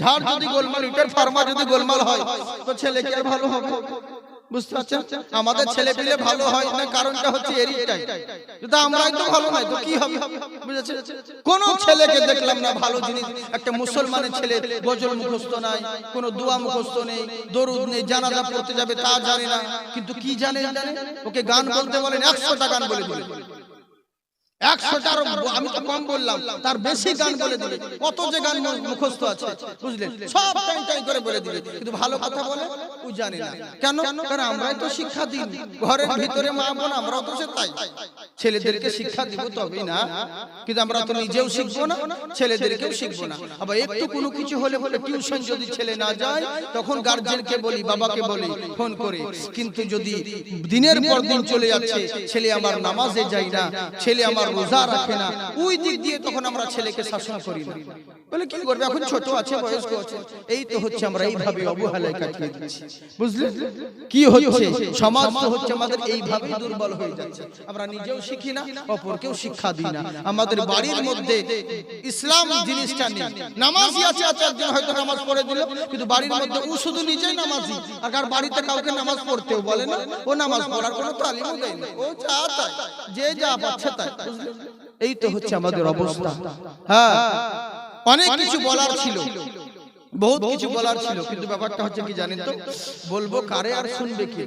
ঝাড় যদি গোলমাল, ইটের ফার্মা যদি গোলমাল হয় তো ছেলে কি আর ভালো হবে? বুঝতে পারছেন? আমাদের ছেলে পেলে ভালো হয় না, কারণটা হচ্ছে এরিটাই। যদি আমরাই তো ভালো নাই তো কি হবে? বুঝেছেন? কোন ছেলেকে দেখলাম না ভালো জিনিস। একটা মুসলমানের ছেলে গজল মুখস্থ নাই, কোন দোয়া মুখস্থ নেই, দরুদ নেই, জানাজা পড়তে যাবে তা জানে না, কিন্তু কি জানে? ওকে গান বলতে বলেন 100টা গান বলে দিবে। 100টার আমি তো কম বললাম, তার বেশি গান বলে দিবে, কত যে গান মুখস্থ আছে বুঝলেন, সব টাইম টাইম করে বলে দিবে, কিন্তু ভালো কথা বলে ও জানে না। কেন? কারণ আমরাই তো শিক্ষা দিই ঘরের ভিতরে, মা বোন আমরাও তো তাই, ছেলেদেরকে শিক্ষা দিব তবেই না, কিন্তু আমরা তো নিজেও শিখবো না, ছেলেদেরকেও শিখবো না। আবার একটু কোনো কিছু হলে বলে টিউশন যদি ছেলে না যায়, তখন গার্জেনকে বলি, বাবাকে বলি ফোন করে। কিন্তু যদি দিনের পর দিন চলে যাচ্ছে, ছেলে আমার নামাজে যায় না, ছেলে আমার রোজা রাখে না, ওই দিক দিয়ে তখন আমরা ছেলেকে শাসন করি না। বলে কি করবে, এখন ছোট আছে, বয়স্ক আছে। এই তো হচ্ছে আমরা এইভাবে অবহেলায় কাটিয়ে দিচ্ছি, বুঝলেন কি হচ্ছে, সমাজ তো হচ্ছে আমাদের এইভাবে দুর্বল হয়ে যাচ্ছে। আমরা নিজেও শিখি না, অপরকেও শিক্ষা দিই না। আমাদের বাড়ির মধ্যে ইসলাম জিনিসটা নেই। নামাজি আছে, একজন হয়তো নামাজ পড়ে দিল, কিন্তু বাড়ির মধ্যে ও শুধু নিজেই নামাজি, আর কার বাড়িতে কাউকে নামাজ পড়তেও বলে না, ও নামাজ পড়ার কোনো তালিমও দেয় না, ও যা চায় যে যা পাচ্ছে তাই, বুঝলেন। এই তো হচ্ছে আমাদের অবস্থা। হ্যাঁ, অনেক কিছু বলার ছিল, বহুত কিছু বলার ছিল, কিন্তু ব্যাপারটা হচ্ছে কি জানেন তো, বলবো কারে আর শুনবে কে?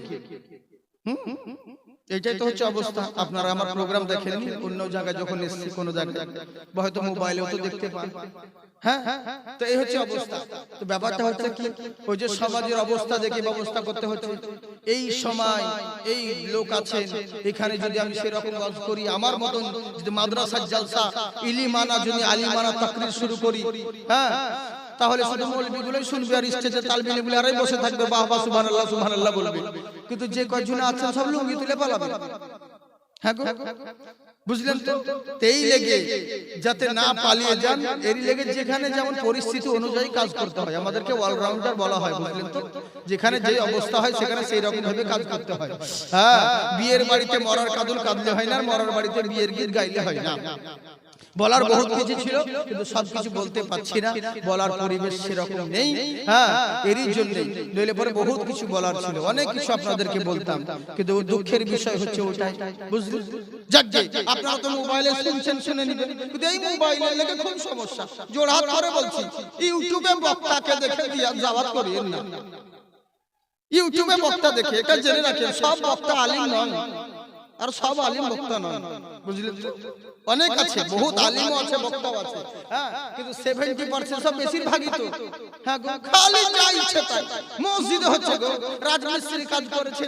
এটাই তো হচ্ছে অবস্থা। আপনারা আমার প্রোগ্রাম দেখেন, অন্য জায়গায় যখন এসেছি, কোনো জায়গায় হয়তো মোবাইলেও তো দেখতে পান। হ্যাঁ, তো এই হচ্ছে অবস্থা। তো ব্যাপারটা হচ্ছে কি, ওই যে সমাজের অবস্থা দেখে ব্যবস্থা করতে হচ্ছে। এই সময় এই লোক আছেন এখানে, যদি আমি সেরকম কাজ করি, আমার মতন যদি মাদ্রাসার জালসা ইলিমানা যদি আলিমানা তাকরির শুরু করি, হ্যাঁ, তাহলে শুধু মৌলবীগুলোই শুনবে আর স্টেজে তালবিলে বলে আরে বসে থাকবে, বাহ বাহ সুবহানাল্লাহ সুবহানাল্লাহ বলবে, কিন্তু যে কয়জন আছেন সব লুঙ্গি তুলে পালাবে। হ্যাঁ গো, বুঝলেন তো? এই লেগে যাতে না পালিয়ে যান, এর লেগে যেখানে যেমন পরিস্থিতি অনুযায়ী কাজ করতে হয়, আমাদেরকে অলরাউন্ডার বলা হয়, বুঝলেন তো? যেখানে যে অবস্থা হয় সেখানে সেই রকম ভাবে কাজ করতে হয়। হ্যাঁ, বিয়ের বাড়িতে মরার কাঁদুল কাঁদলে হয় না, মরার বাড়িতে বিয়ের গীত গাইলে হয় না। বলার বহুত কিছু ছিল, কিন্তু সবকিছু বলতে পারছি না, বলার পরিবেশ সেরকম নেই। হ্যাঁ, এরই জন্য নইলে পরে বহুত কিছু বলার ছিল, অনেক কিছু আপনাদেরকে বলতাম, কিন্তু দুঃখের বিষয় হচ্ছে ওটাই, বুঝলেন। যাক যাক, আপনারা তো মোবাইলে শুনছেন, শুনে নিবেন, কিন্তু এই মোবাইলে লেগে খুব সমস্যা। জোড়হাত করে বলছি, ইউটিউবে বক্তাকে দেখে দিয়া জাওয়াত করিয়েন না। ইউটিউবে বক্তা দেখে এটা জেনে রাখেন, সব বক্তা আলিম নয়, আর সব আলিম বক্তা নয়, বুঝলেন তো? অনেক আছে, বহুত আলিমও আছে, বক্তাও আছে, হ্যাঁ, কিন্তু 70% সব বেশিরভাগই তো, হ্যাঁ গো, খালি যা ইচ্ছে তাই। মসজিদে হচ্ছে গো, রাজমিস্ত্রি কাজ করেছে,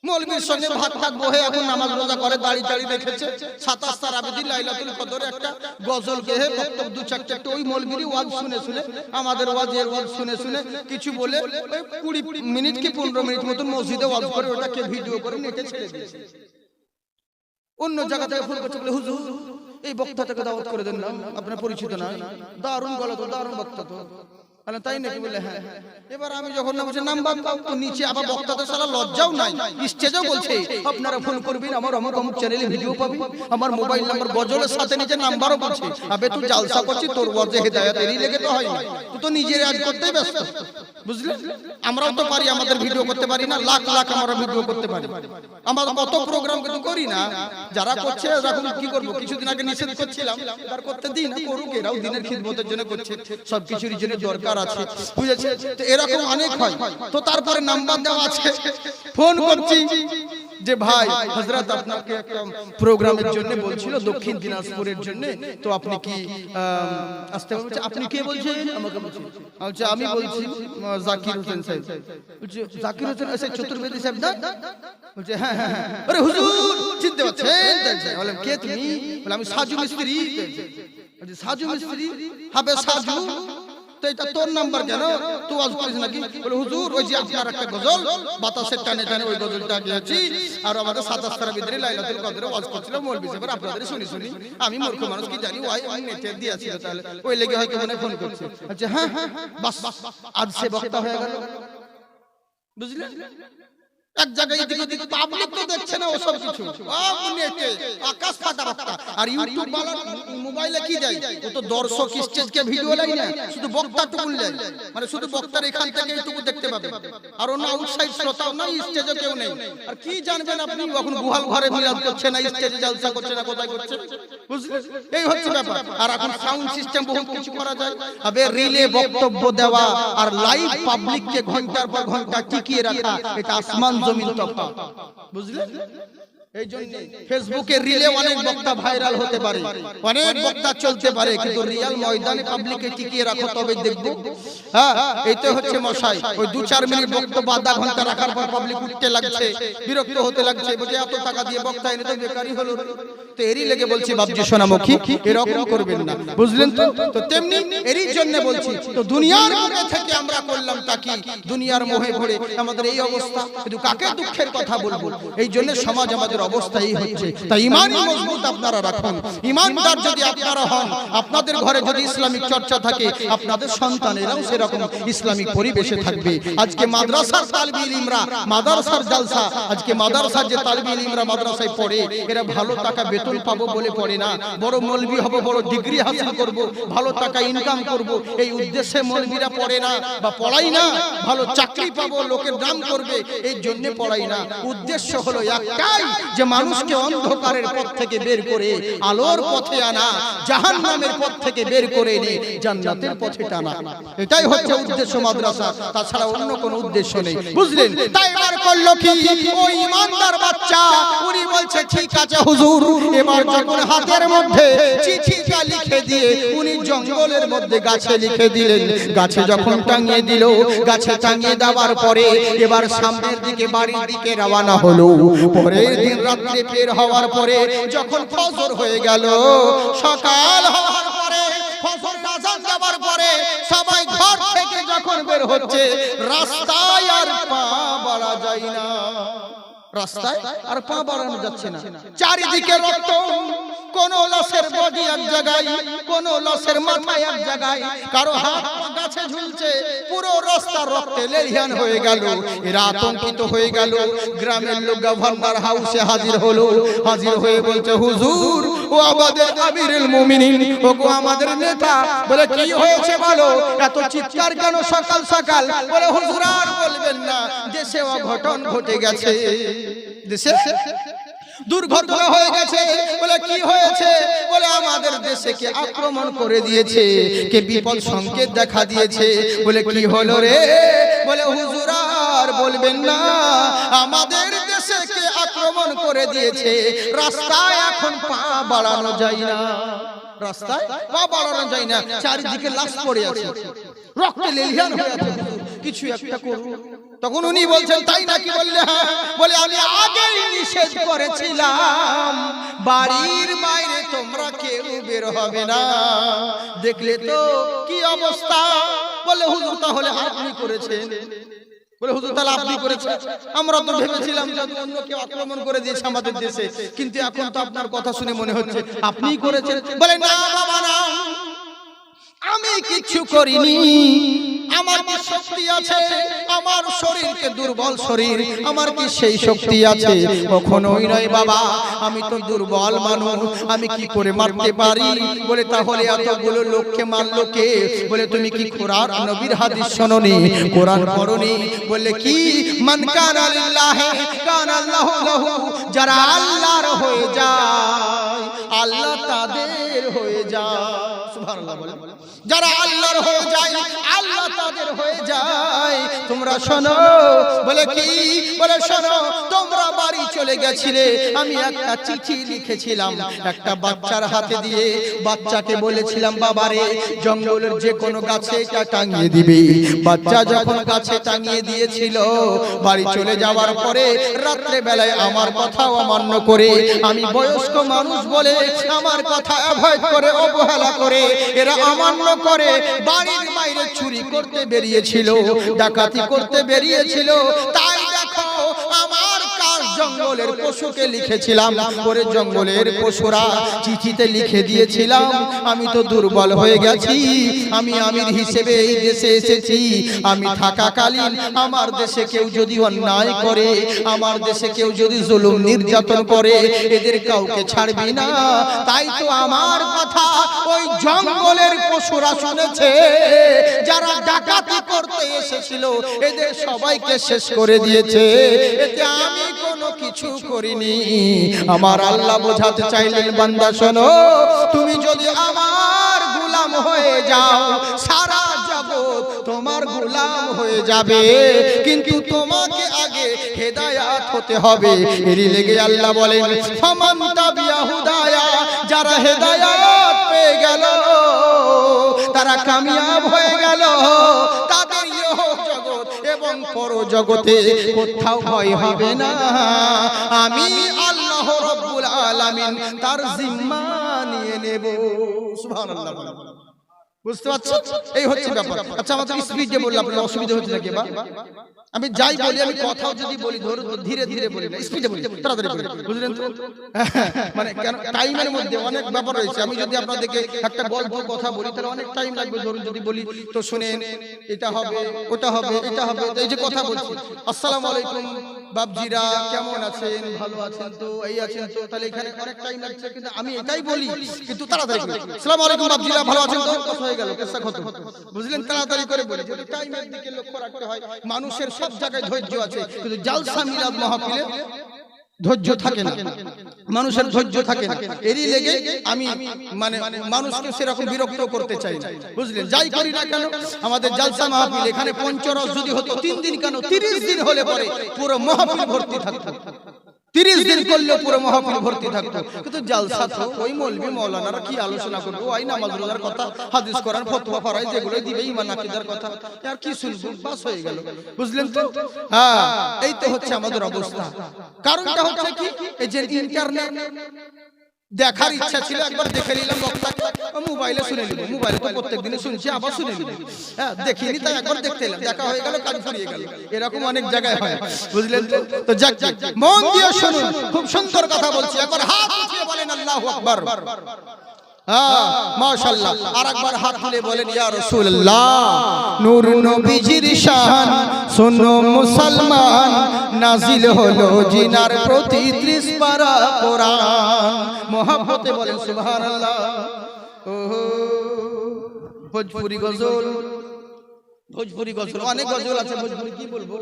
মৌলবীর সঙ্গে ভাত ভাত বহে এখন নামাজ রোজা করে, দাড়ি টাড়ি রেখেছে, 27 তারাবিদি লাইলাতুল কদরে একটা গজল গেয়ে বক্তব্য দু চারটে একটা ওই মৌলবীরই ওয়াজ শুনে শুনে, আমাদের ওয়াজের ওয়াজ শুনে শুনে কিছু বলে ওই 20 মিনিট কি 15 মিনিট মতন মসজিদে ওয়াজ করে ওটাকে ভিডিও করে নেটে ছেড়ে দিয়েছে। অন্য জায়গা থেকে ফোন করছে, বলে হুজুর এই বক্তাটাকে দাওয়াত করে দেন না, আপনার পরিচিত না, দারুণ গলা তো, দারুণ বক্তা তো। তাই নাকি? বলে হ্যাঁ। এবার আমি যখন নাম্বার দাও তো নিচে আবার বক্তাদের সারা লজ্জাও নাই, স্টেজেও বলছে আপনারা ফোন করবেন, আমার অমুক অমুক চ্যানেলে ভিডিও পাবেন, আমার মোবাইল নাম্বার গজলের সাথে নিচে নাম্বারও বলছে। আবে তুই জালসা করছিস, তোর ওয়াজে হেদায়েত এরই লেগে তো হয় না, তুই তো নিজের আজ করতেই ব্যস্ত, বুঝলে। আমরাও তো পারি, আমাদের ভিডিও করতে পারি না, লাখ লাখ আমরা ভিডিও করতে পারি, আমরা কত প্রোগ্রাম কিন্তু করি না। যারা করছে এখন কি করবো, কিছুদিন আগে নিষেধ করছিলাম, তার করতে দিই না, করুক, এরাও দিনের খিদমতের জন্য করছে, সবকিছুর জন্য দরকার আছে, বুঝেছে। তো এরকম অনেক হয়। তো তারপরে নাম্বার দেওয়া আছে, ফোন করছি যে ভাই হযরত আপনাকে একটা প্রোগ্রামের জন্য বলছিল দক্ষিণ দিনাজপুরের জন্য, তো আপনি কি আসতে বলছে। আপনি কে বলছেন? আমাকে বলছে, আচ্ছা আমি বলছি জাকির হোসেন সাহেব। বলছে জাকির হোসেন এসে চতুর্বেদী সাহেব না? বলছে হ্যাঁ হ্যাঁ হ্যাঁ। আরে হুজুর চিনতে পারছেন? বললাম কে তুমি? বলে আমি সাজু মিস্ত্রি। বলছে সাজু মিস্ত্রি? হবে সাজু, তো এটা তোর নাম্বার কেন, তুই ওয়াজ করিস নাকি? বলে হুজুর ওই যে আপনার একটা গজল বাতাসের টানে টানে ওই গজলটা গেয়েছি, আর আমাদের 27 তারাবিদের লাইলাতুল কদরে ওয়াজ করছিল মৌলভী সাহেব, আপনাদের শুনি শুনি আমি মূর্খ মানুষ কি জানি, ওই আমি নেটে দিয়েছিল, তাহলে ওই লেগে হয়তো মনে ফোন করছে। আচ্ছা হ্যাঁ হ্যাঁ, বাস আজ সে বক্তা হয়ে গেল, বুঝলেন। এক জায়গায় এদিকে ওদিকে পাবলিক তো দেখছে না ওসব কিছু, নেটে আকাশ ফাটা বক্তা। আর ইউটিউব বালা মোবাইলে কি যায়, ও তো দর্শক স্টেজকে ভিডিও লাগে না, শুধু বক্তাটুকু যায়, মানে শুধু বক্তার এখান থেকে এইটুকু দেখতে পাবে, আর অন্য আউটসাইড শ্রোতাও নাই, স্টেজে কেউ নেই। আর কি জানবেন আপনি, এখন গুহাল ঘরে মিলাদ করছে না, স্টেজে জলসা করছে না, কোথায় করছে, বুঝলেন। এই হচ্ছে ব্যাপার। আর এখন সাউন্ড সিস্টেম বহুত কিছু করা যায়, আবে রিলে বক্তব্য দেওয়া আর লাইভ পাবলিককে ঘন্টার পর ঘন্টা টিকিয়ে রাখা, এটা আসমান জমিন তফাৎ, বুঝলেন। এই জন্য ফেসবুকে রিলে অনেক বক্তা ভাইরাল হতে পারে, অনেক বক্তা চলতে পারে, কিন্তু রিয়াল ময়দানে পাবলিকে টিকিয়ে রাখো তবে দেখবো। হ্যাঁ, এইটা হচ্ছে মশাই। ওই 2-4 মিনিট বক্তব্য আধা ঘন্টা রাখার পর পাবলিক উঠতে লাগছে, বিরক্ত হতে লাগছে, বলছে এত টাকা দিয়ে বক্তা এনে তো বেকারই হলো। তো এরই লেগে বলছি বাপজি সোনামুখী, এরকম করবেন না, বুঝলেন তো? তো তেমনি এরই জন্য বলছি, তো দুনিয়ার মুখে থেকে আমরা করলাম তাকি, দুনিয়ার মোহে ভরে আমাদের এই অবস্থা, কিন্তু কাকে দুঃখের কথা বলবো? এই জন্য সমাজ আমাদের অবস্থা এই হচ্ছে। তাই ঈমানই মজবুত আপনারা রাখুন, ঈমানদার যদি আপনারা হন, আপনাদের ঘরে যদি ইসলামিক চর্চা থাকে, আপনাদের সন্তানেরাও সেরকম ইসলামিক পরিবেশে থাকবে। আজকে মাদ্রাসার তালিবে ইলমরা, মাদ্রাসার জালসা, আজকে মাদ্রাসার যে তালিবে ইলমরা মাদ্রাসায় পড়ে, এরা ভালো টাকা বেতন পাবো বলে পড়ে না, বড় মৌলবি হব, বড় ডিগ্রি হাসিল করব, ভালো টাকা ইনকাম করব, এই উদ্দেশ্যে মৌলবিরা পড়ে না বা পড়াই না। ভালো চাকরি পাবো, লোকের নাম করবে, এই জন্য পড়াই না। উদ্দেশ্য হলো একটাই, যে মানুষকে অন্ধকারের পথ থেকে বের করে আলোর পথে আনা, জাহান্নামের পথ থেকে বের করে এনে জান্নাতের পথে টানা, এটাই হচ্ছে উদ্দেশ্য মাদ্রাসা, তাছাড়া অন্য কোনো উদ্দেশ্য নেই, বুঝলেন? তাই এবার করলো কি, ওই ইমানদার বাচ্চা উনি বলছে ঠিক আছে হুজুর, এবার যখন হাতের মধ্যে চিঠিটা লিখে দিয়ে উনি জঙ্গলের মধ্যে গাছে লিখে দিলেন, গাছে যখন টাঙিয়ে দিল, গাছে টাঙিয়ে দেওয়ার পরে এবার সামনের দিকে বাড়ির দিকে রওনা হলো। পরের দিন রাত্রে বের হওয়ার পরে যখন ফজর হয়ে গেল, সকাল হওয়ার পরে, ফজর আযান দেওয়ার পরে সবাই ঘর থেকে যখন বের হচ্ছে, রাস্তায় আর পা বাড়া যায় না, রাস্তায় আর পা বাড়ানো যাচ্ছে না, চারিদিকে রক্ত, কোন লাশের বডি এক জায়গায়, কোন লাশের মাথা এক জায়গায়, কারো হাত গাছে ঝুলছে, পুরো রাস্তা রক্তে লেলিহান হয়ে গেল। এরা আতঙ্কিত হয়ে গেল। গ্রামের লোক গভর্নর হাউসে হাজির হলো, হাজির হয়ে বলছে হুজুর, ও আমাদের আমিরুল মুমিনিন, ও গো আমাদের নেতা, বলে কি হয়েছে বলো, এত চিৎকার কেন সকাল সকাল? বলে হুজুর আর বলবেন না, দেশে অঘটন ঘটে গেছে, দেশে দুর্ঘটনা হয়ে গেছে। বলে কি হয়েছে? বলে আমাদের দেশে কে আক্রমণ করে দিয়েছে, কে বিপদ সংকেত দেখা দিয়েছে। বলে কি হলো রে? বলে হুজুর আর বলবেন না, আমাদের দেশে কে আক্রমণ করে দিয়েছে, রাস্তায় এখন পা বাড়ানো যায় না, রাস্তায় পা বাড়ানো যায় না, চারিদিকে লাশ পড়ে আছে, রক্তে লেলিহান হয়ে আছে, কিছু একটা করুন। তখন উনি বলছেন তাই নাকি? বললে হ্যাঁ। বলে আমি আগেই নিষেধ করেছিলাম, বাড়ির বাইরে তোমরা কেউ বের হবে না, দেখলে তো কি অবস্থা। বলে হুজুর তাহলে আপনি করেছেন? বলে হুজুর তাহলে আপনি করেছেন? আমরা তো ভেবেছিলাম যে অন্য কেউ আক্রমণ করে দিয়েছে আমাদের দেশে, কিন্তু এখন তো আপনার কথা শুনে মনে হচ্ছে আপনিই করেছেন। বলে না বাবা না, আমি কিছু করিনি, আমার কি শক্তি আছে? আমার শরীরকে দুর্বল শরীর, আমার কি সেই শক্তি আছে? কখনোই নয় বাবা, আমি তো দুর্বল মানুষ, আমি কি করে মারতে পারি? বলে তাহলে এতগুলো লোককে মারলো কে? বলে তুমি কি কোরআন নবীর হাদিস শোনোনি, কোরআন পড়োনি? বলে কি, মান কানা লিল্লাহি কানা আল্লাহু লাহু, যারা আল্লাহর হয়ে যায় আল্লাহ তাদের হয়ে যায়। সুবহানাল্লাহ বলে, যারা আল্লাহর হয়ে যায় আল্লাহ তাদের হয়ে যায়। তোমরা শোনো। বলে কি? বলে শোনো, তোমরা বাড়ি চলে গেছিলে, আমি একটা চিঠি লিখেছিলাম একটা বাচ্চার হাতে দিয়ে, বাচ্চাকে বলেছিলাম বাবারে জঙ্গলের যে কোনো গাছে এটা টাঙিয়ে দিবি। বাচ্চা যখন গাছে টাঙিয়ে দিয়েছিল, বাড়ি চলে যাওয়ার পরে রাত্রে বেলায় আমার কথা অমান্য করে, আমি বয়স্ক মানুষ বলে আমার কথা অ্যাভয়েড করে, অবহেলা করে, এরা অমান্য করে বাড়ির বাইরে চুরি করতে বেরিয়েছিল, ডাকাতি করতে বেরিয়েছিল। তাই দেখো আমার কাজ জঙ্গলের পশুকে লিখেছিলাম, পরে জঙ্গলের পশুরা চিঠিতে লিখে দিয়েছিলাম আমি তো দুর্বল হয়ে গেছি, আমি আমির হিসেবে এই দেশে এসেছি, আমি থাকাকালীন আমার দেশে কেউ যদি অন্যায় করে, আমার দেশে কেউ যদি জুলুম নির্যাতন করে, এদের কাউকে ছাড়বি না। তাই তো আমার কথা ওই জঙ্গলের পশুরা শুনেছে, যারা ডাকাতি করতে এসেছিল এদের সবাইকে শেষ করে দিয়েছে, এতে আমি কোনো কিছু করিনি। আমার আল্লাহ বোঝাতে চাইলেন বান্দা শোনো, তুমি যদি আমার গোলাম হয়ে যাও, সারা জগৎ তোমার গোলাম হয়ে যাবে, কিন্তু তোমাকে আগে হেদায়েত হতে হবে। এরই লেগে আল্লাহ বলেন ফামান তাবিয়া হুদায়া, যারা হেদায়াত পেয়ে গেল তারা কামিয়াব হয়ে গেল, তাদের ইহ জগৎ এবং পর জগতে কোথাও ভয় হবে না। আমি আল্লাহ রাব্বুল আলামিন তার জিম্মা নিয়ে নেব। সুবহানাল্লাহ। বুঝতে পারছেন? এই হচ্ছে ব্যাপার। আচ্ছা আমাদের স্পিডে বললে আপনার অসুবিধা হচ্ছে নাকি? বা আমি যাই বলি, আমি কথাও যদি বলি ধীরে ধীরে বলি না, স্পিডে বলি, তাড়াতাড়ি বলি, বুঝলেন তো? মানে কেন টাইমের মধ্যে অনেক ব্যাপার রয়েছে। আমি যদি আপনাদেরকে একটা গল্প কথা বলি তাহলে অনেক টাইম লাগবে। ধরুন যদি বলি তো শুনেন, এটা হবে, ওটা হবে, এটা হবে, এই যে কথা বলছি, আসসালামু আলাইকুম বাবজিরা, কেমন আছেন, ভালো আছেন তো, এই আছেন তো, তাহলে এখানে অনেক টাইম লাগছে। কিন্তু আমি এটাই বলি কিন্তু তাড়াতাড়ি বলি, আসসালামু আলাইকুম বাবজিরা, ভালো আছেন তো, কথা হয়ে গেল, কেসা খতম। বুঝলেন? তাড়াতাড়ি করে বলি, যদি টাইমের দিকে লক্ষ্য রাখতে হয়। মানুষের সব জায়গায় ধৈর্য আছে, কিন্তু জালসা মিলাদ মাহফিলে ধৈর্য থাকে না, মানুষের ধৈর্য থাকে না। এরই লেগে আমি মানে মানুষকে সেরকম বিরক্ত করতে চাই না, বুঝলেন? যাই করি না কেন আমাদের জালসা মাহফিল, এখানে পঞ্চরস যদি হতো 3 দিন কেন 30 দিন হলে পরে পুরো মাহফিল ভর্তি থাকতো। 30 দিন করলে পুরো মাহফিল ভর্তি থাকতো। কিন্তু জালসা তো ওই মৌলবি মাওলানারা কি আলোচনা করবে, ওই নামাজ রোজার কথা, হাদিস কোরআন ফতোয়া ফরাই যেগুলো দিবে, ঈমান আকীদার কথা, আর কি শুনবো, বাস হয়ে গেল। বুঝলেন তো? হ্যাঁ, এই তো হচ্ছে আমাদের অবস্থা। কারণটা হচ্ছে কি, এই যে ইন্টারনেট দেখার ইচ্ছা ছিল, একবার দেখে নিলাম বক্তাকে, মোবাইলে শুনে নিলাম, মোবাইলে তো প্রত্যেকদিনই শুনছি, আবার শুনে নিলাম, হ্যাঁ দেখিনি তাই একবার দেখতে এলাম, দেখা হয়ে গেল, কাজ ফুরিয়ে গেল, এরকম অনেক জায়গায় হয়। বুঝলেন তো? তো যাক মন দিয়ে শুনুন, খুব সুন্দর কথা বলছি, একবার হাত উঠিয়ে বলেন আল্লাহু আকবার। হ্যাঁ মাশাআল্লাহ। আরেকবার হাত তুলে বলেন ইয়া রাসূলুল্লাহ। নূর নবীজির শান শোনো মুসলমান, নাজিল হলো জিনার প্রতি 30 পারা কোরআন। মহব্বতে বলেন সুবহানাল্লাহ। ওহো ভোজপুরি গজল, ভোজপুরি গজল, অনেক গজল আছে, ভোজপুরি কি বলবো,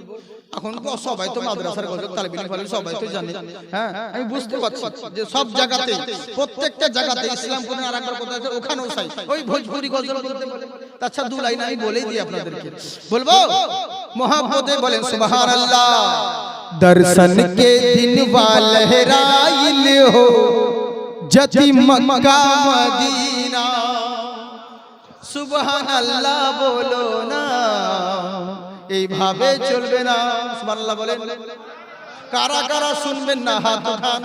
এখন তো সবাই তো মাদ্রাসার গজল তালবিন ফলে সবাই তো জানে। হ্যাঁ আমি বুঝতে পারছি যে সব জায়গাতে, প্রত্যেকটা জায়গাতে, ইসলামপুরে আরেকবার কথা আছে, ওখানেও চাই ওই ভোজপুরি গজল বলতে বলে। আচ্ছা 2 লাইন আমি বলেই দিই আপনাদেরকে, বলবো? মহব্বতে বলেন সুবহানাল্লাহ। দর্শন কে দিন ওয়ালহরাইল হো জতি মক্কা মদিনা, সুবহানাল্লাহ বলো না, এইভাবে চলবে না। সুবহানাল্লাহ বলেন। কারা কারা শুনবেন না হাত উঠান।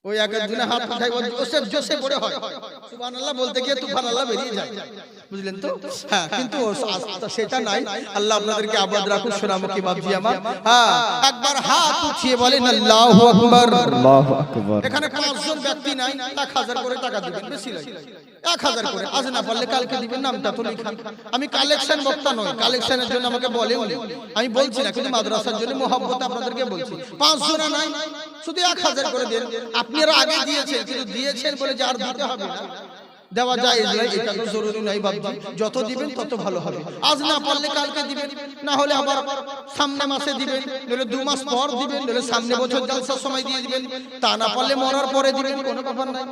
ওই একজনে হাত উঠাই বলছে জোশে পড়ে হয়, সুবহানাল্লাহ বলতে গিয়ে সুবহানাল্লাহ বেরিয়ে যায়। বুঝলেন তো? হ্যাঁ কিন্তু সেটা নাই। আল্লাহ আপনাদেরকে আবাদ রাখুন সোনামুখী বাবজি আমার। হ্যাঁ একবার হাত উঠিয়ে বলেন আল্লাহু আকবার। আল্লাহু আকবার। এখানে 5 জন ব্যক্তি নাই, 1000 করে টাকা দিবেন, বেশি লাগে 1000 করে, আজ না পারলে কালকে দিবেন, নামটা তো লিখান। আমি কালেকশন বক্তা নই, কালেকশনের জন্য আমাকে বলেও আমি বলছি না, কিন্তু মাদ্রাসার জন্য মহব্বত আপনাদেরকে বলছি। 5 জন নাই, শুধু 1000 করে দেন। আপনারা আগে দিয়েছেন, কিন্তু দিয়েছেন বলে যে আর দিতে হবে না, দেওয়া যায়, এটা তো জরুরি নাই বাবজি, যত দিবেন তত ভালো হবে। আজ না পারলে কালকে দিবেন, না হলে আবার সামনে মাসে দিবেন, নইলে 2 মাস পর দিবেন, নইলে সামনে বছর জলসার সময় দিয়ে দিবেন, তা না পারলে মরার পরে দিবেন, কোনো ব্যাপার নাই,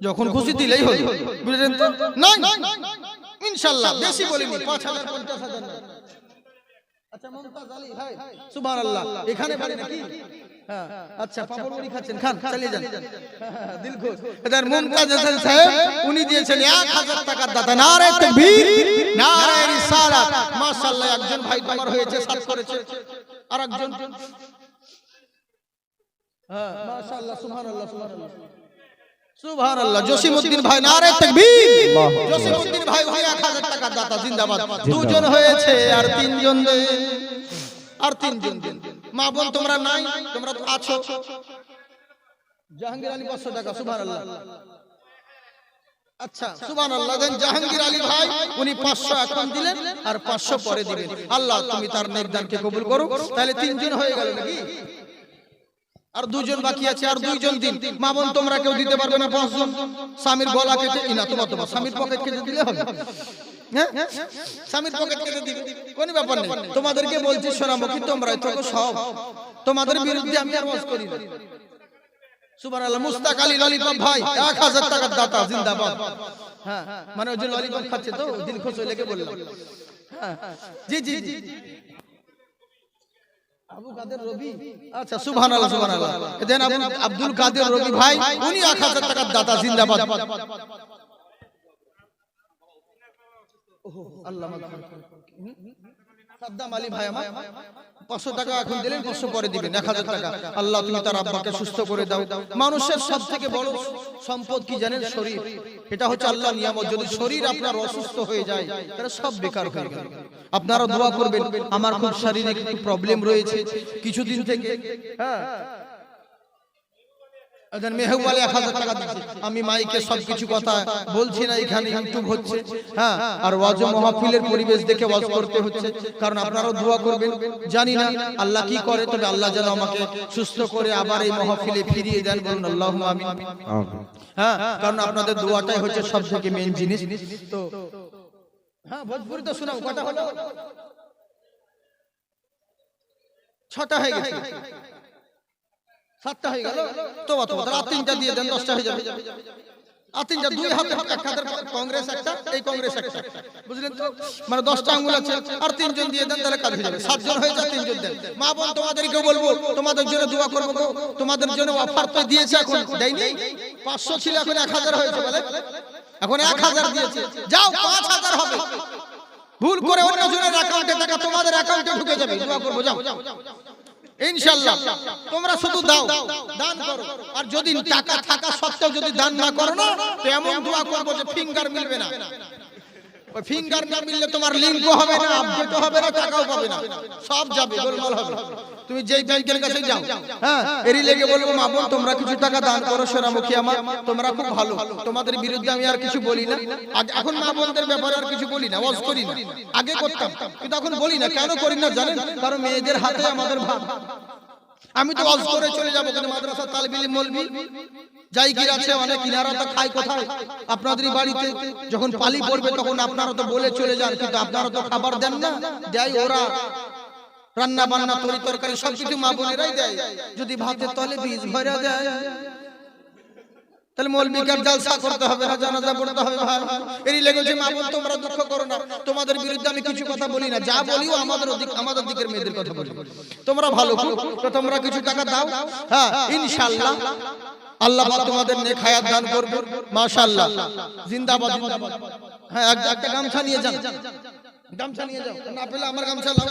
যখন খুশি দিলেই হলো। বুঝলেন তো? নাই ইনশাআল্লাহ বেশি বলিনি, 5000 50,000 না। আচ্ছা মুমতাজ আলী ভাই সুবহানাল্লাহ, এখানে বাড়ি নাকি? হ্যাঁ আচ্ছা পাপড় মুড়ি খাচ্ছেন, খান, চালিয়ে যান। দিল খুশ। এদার মুমতাজ হাসান সাহেব উনি দিয়েছেন 1000 টাকার দাতা। নারে তাকবীর, নারে রিসালাত। মাশাআল্লাহ একজন ভাই তোমার হয়েছে, সাত করেছে, আরেকজন হ্যাঁ মাশাআল্লাহ সুবহানাল্লাহ সুবহানাল্লাহ সুবহানাল্লাহ। জসিমউদ্দিন ভাই নারে তাকবীর। জসিমউদ্দিন ভাই 1000 টাকার দাতা, জিন্দাবাদ। 2 জন হয়েছে, আর 3 জন দেন, আর 3 জন দেন। মা বোন তোমরা নাই, তোমরা তো আছো। জাহাঙ্গীর আলী 500 টাকা, সুবহানাল্লাহ। আচ্ছা সুবহানাল্লাহ। দেন জাহাঙ্গীর আলী ভাই উনি 500 এখন দিলেন, আর 500 পরে দিবেন। আল্লাহ তুমি তার নেক দানকে কবুল করো। তাহলে 3 জন হয়ে গেল নাকি? আর 2 জন বাকি আছে, আর 2 জন দিন। মা বোন তোমরা কেউ দিতে পারবে না? 5 জন। স্বামীর গলা কেটে না, তোমার স্বামীর পকেট কেটে দিলে হবে। হ্যাঁ স্বামীর পকেট কেটে দিবে, কোনো ব্যাপার নেই। তোমাদেরকে বলছি সোনামুখী, তোমরাই তো সব, তোমাদের বিরুদ্ধে আমি আর ওয়াজ করি না। সুবহানাল্লাহ। মুস্তাক আলী ললিপপ ভাই 1000 টাকার দাতা, জিন্দাবাদ। হ্যাঁ মানে ওই যে ললিপপ খাচ্ছে তো দিল খুশ হয়ে লেগে বললাম। হ্যাঁ জি জি জি আবু কাদের রবি, আচ্ছা সুবহানাল্লাহ সুবহানাল্লাহ। দেন আব্দুল কাদের রবি ভাই, উনি 1000 টাকার দাতা, জিন্দাবাদ। আল্লাহ সাদ্দাম আলী ভাই আমার 500 টাকা এখন দিলেন, 500 পরে দিবেন, 1000 টাকা। আল্লাহ তুমি তার আব্বাকে সুস্থ করে দাও। মানুষের সবথেকে বড় সম্পদ কি জানেন? শরীর। এটা হচ্ছে আল্লাহর নিয়ামত। যদি শরীর আপনার অসুস্থ হয়ে যায় তাহলে সব বেকার হয়ে গেল। আপনারা দোয়া করবেন। আমার খুব শারীরিক একটু প্রবলেম রয়েছে কিছুদিন থেকে, হ্যাঁ। মেহবুবালে 1000 টাকা দিচ্ছে। আমি মাইকে সবকিছু কথা বলছি না, এখানে ইউটিউব হচ্ছে, হ্যাঁ। আর ওয়াজ মাহফিলের পরিবেশ দেখে ওয়াজ করতে হচ্ছে, কারণ আপনারাও দোয়া করবেন। জানি না আল্লাহ কি করে, তবে আল্লাহ যেন আমাকে সুস্থ করে আবার এই মাহফিলে ফিরিয়ে দেন, বলুন আল্লাহুম্মা আমিন। হ্যাঁ, কারণ আপনাদের দোয়াটাই হচ্ছে সবথেকে মেইন জিনিস। তো হ্যাঁ, ভোজপুরি তো শোনাও। কটা হলো? 6টা হয়ে গেছে, 7টা হয়ে গেল। তো আর 3টা দিয়ে দেন, 10টা হয়ে যাবে। আর 3টা, 2 হাতে, এক হাতের কংগ্রেস একটা, এই কংগ্রেস একটা, বুঝলেন তো? মানে 10টা আঙ্গুল আছে, আর 3 জন দিয়ে দেন, তাহলে কাজ হয়ে যাবে। 7 জন হয়ে যায়, 3 জন দেন। মা বোন তোমাদেরকে বলবো, তোমাদের জন্য দোয়া করবো গো। তোমাদের জন্য অফার তো দিয়েছে, এখন দেয়নি। 500 ছিল, এখন 1000 হয়েছে, বলে এখন 1000 দিয়েছে। যাও, 5000 হবে। ভুল করে অন্য জনের অ্যাকাউন্টে টাকা তোমাদের অ্যাকাউন্টে ঢুকে যাবে। দোয়া করবো, যাও ইনশাআল্লাহ। তোমরা শুধু দাও, দান করো। আর যদি টাকা থাকা সত্ত্বেও যদি দান না করো না, তো এমন দোয়া করবো যে ফিঙ্গার মিলবে না। ওই ফিঙ্গার না মিললে তোমার লিংকও হবে না, আপডেটও হবে না, টাকাও পাবে না, সব যাবে, গোলমাল হবে। তুমি যেই ব্যাংকের কাছে যাও, হ্যাঁ, এরই লেগে বলবো মা বোন তোমরা কিছু টাকা দান করো, সোনামুখী আমার, তোমরা খুব ভালো। তোমাদের বিরুদ্ধে আমি আর কিছু বলি না। এখন মা বোনদের ব্যাপারে আর কিছু বলি না, ওয়াজ করি না। আগে করতাম, কিন্তু এখন বলি না। কেন করি না জানেন? কারণ মেয়েদের হাতে আমাদের ভাব। আমি তো ওয়াজ করে চলে যাবো, কিন্তু মাদ্রাসা তালিব ইলম মৌলভী জায়গির আছে অনেক, কিনারাটা খায় কোথায়? আপনাদের বাড়িতে যখন পালি পড়বে তখন আপনারা তো বলে চলে যান, কিন্তু আপনারা তো খাবার দেন না। দেয় ওরা, রান্না বান্না, তরি তরকারি সবকিছু মা বোনেরাই দেয়। যদি ভাতের তলে বীজ ভরা দেয়, তাহলে মৌলবীকার জলসা করতে হবে না, জানাজা পড়তে হবে। ভাই এরই লেগেছে মা বোন, তোমরা দুঃখ করো না। তোমাদের বিরুদ্ধে আমি কিছু কথা বলি না, যা বলিও আমাদের দিকের মেয়েদের কথা বলি। তোমরা ভালো, তো তোমরা কিছু টাকা দাও, হ্যাঁ, ইনশাআল্লাহ আল্লাহ পাক তোমাদের নেক হায়াত দান করবে। মাশাআল্লাহ, জিন্দাবাদ। হ্যাঁ, একটা গামছা নিয়ে যান, গামছা নিয়ে যাও। না পেলে আমার গামছা নাও।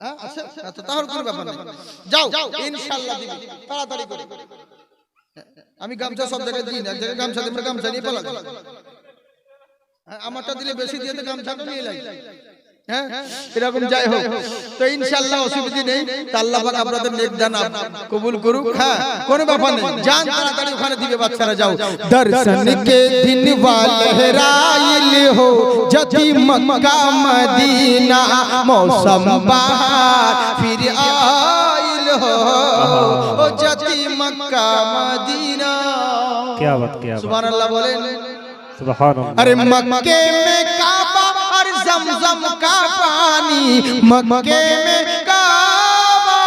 হ্যাঁ, আচ্ছা আচ্ছা, তাহলে কোনো ব্যাপার না। যাও, ইনশাআল্লাহ দিবি, তাড়াতাড়ি করে। আমি গামছা সব জায়গায় দিই না, এক জায়গায় গামছা দিই, গামছা নিয়ে পালা। আমারটা দিলে বেশি দিয়ে তো গামছাটা নিয়ে লাগে। হ্যাঁ, এরকম যাই হোক, তো ইনশাআল্লাহ অসুবিধা নেই। আল্লাহ পাক আপনাদের নেক দান কবুল করুক। হ্যাঁ, কোনো ব্যাপার নেই, যান তাড়াতাড়ি ওখানে দিবে বাচ্চারা। যাও, দর্শন কে দিন ওয়ালে রাইল হো, যদি মক্কা মদিনা মৌসম বাহার ফির আইল হো, ও যদি মক্কা মদিনা। क्या बात, क्या बात, সুবহানাল্লাহ বলেন। सुबहानअल्लाह। अरे मक्के में काबा और जमजम का पानी, मक्के में काबा,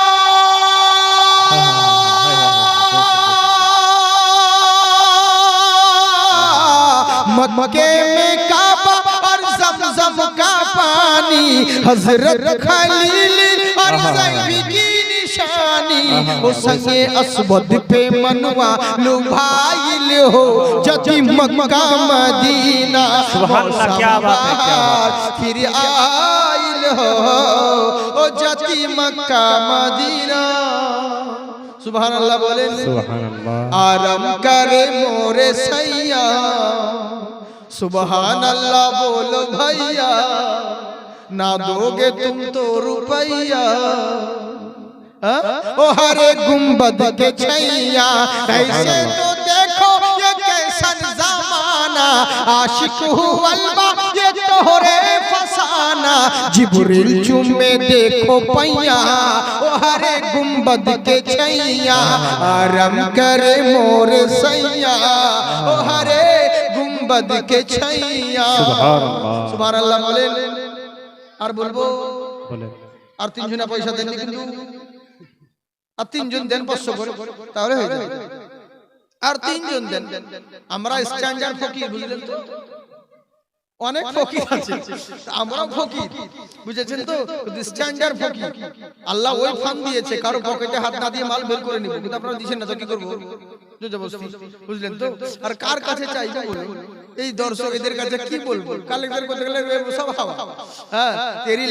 मक्के में काबा और जमजम का पानी, हजरत खलील और ज़ैफ़ी की निशानी, ओ संगे अस्वद पे मनवा लुभाइल हो, जति मक्का मदीना। सुबहानअल्लाह, क्या बात है, क्या बात है। फिर आइल हो, ओ जति मक्का मदीना। सुबहानअल्लाह बोले, सुबहानअल्लाह। आराम करे मोरे सैया, सुबहानअल्लाह बोलो भैया, ना दोगे तुम तो रुपैया। ओ हरे गुंबद के छैया, ऐसे तो देखो ये कैसन जमाना, आशिक हुआ ये तोहरे फसाना, जिब्रील चुमे देखो पैया, ओ हरे गुंबद के छैया, आराम करे मोर सैया, ओ हरे गुंबद के छैया। सुबहानअल्लाह, सुबहानअल्लाह बोलें। আর বলবো, बोले আর 3 জনা পয়সা দেননি, কিন্তু আর 3 জন দেন 500 করে, তাহলে হয়ে যাবে। আর 3 জন দেন। আমরা স্ট্যান্ডার্ড ফকির, বুঝলেন তো? অনেক ফকির আছে, আমরাও ফকির, বুঝেছেন তো? স্ট্যান্ডার্ড ফকির। আল্লাহ ওই ফান দিয়েছে, কারো পকেটে হাত না দিয়ে মাল বের করে নিব, কিন্তু আপনারা দিচ্ছেন না তো কি করবো? জবরদস্তি, বুঝলেন তো? আর কার কাছে চাইবো বলুন? এই দর্শক এদের কাছে কি বলবো? কালেক্টর করতে গেলে সব হাওয়া। হ্যাঁ, তেরি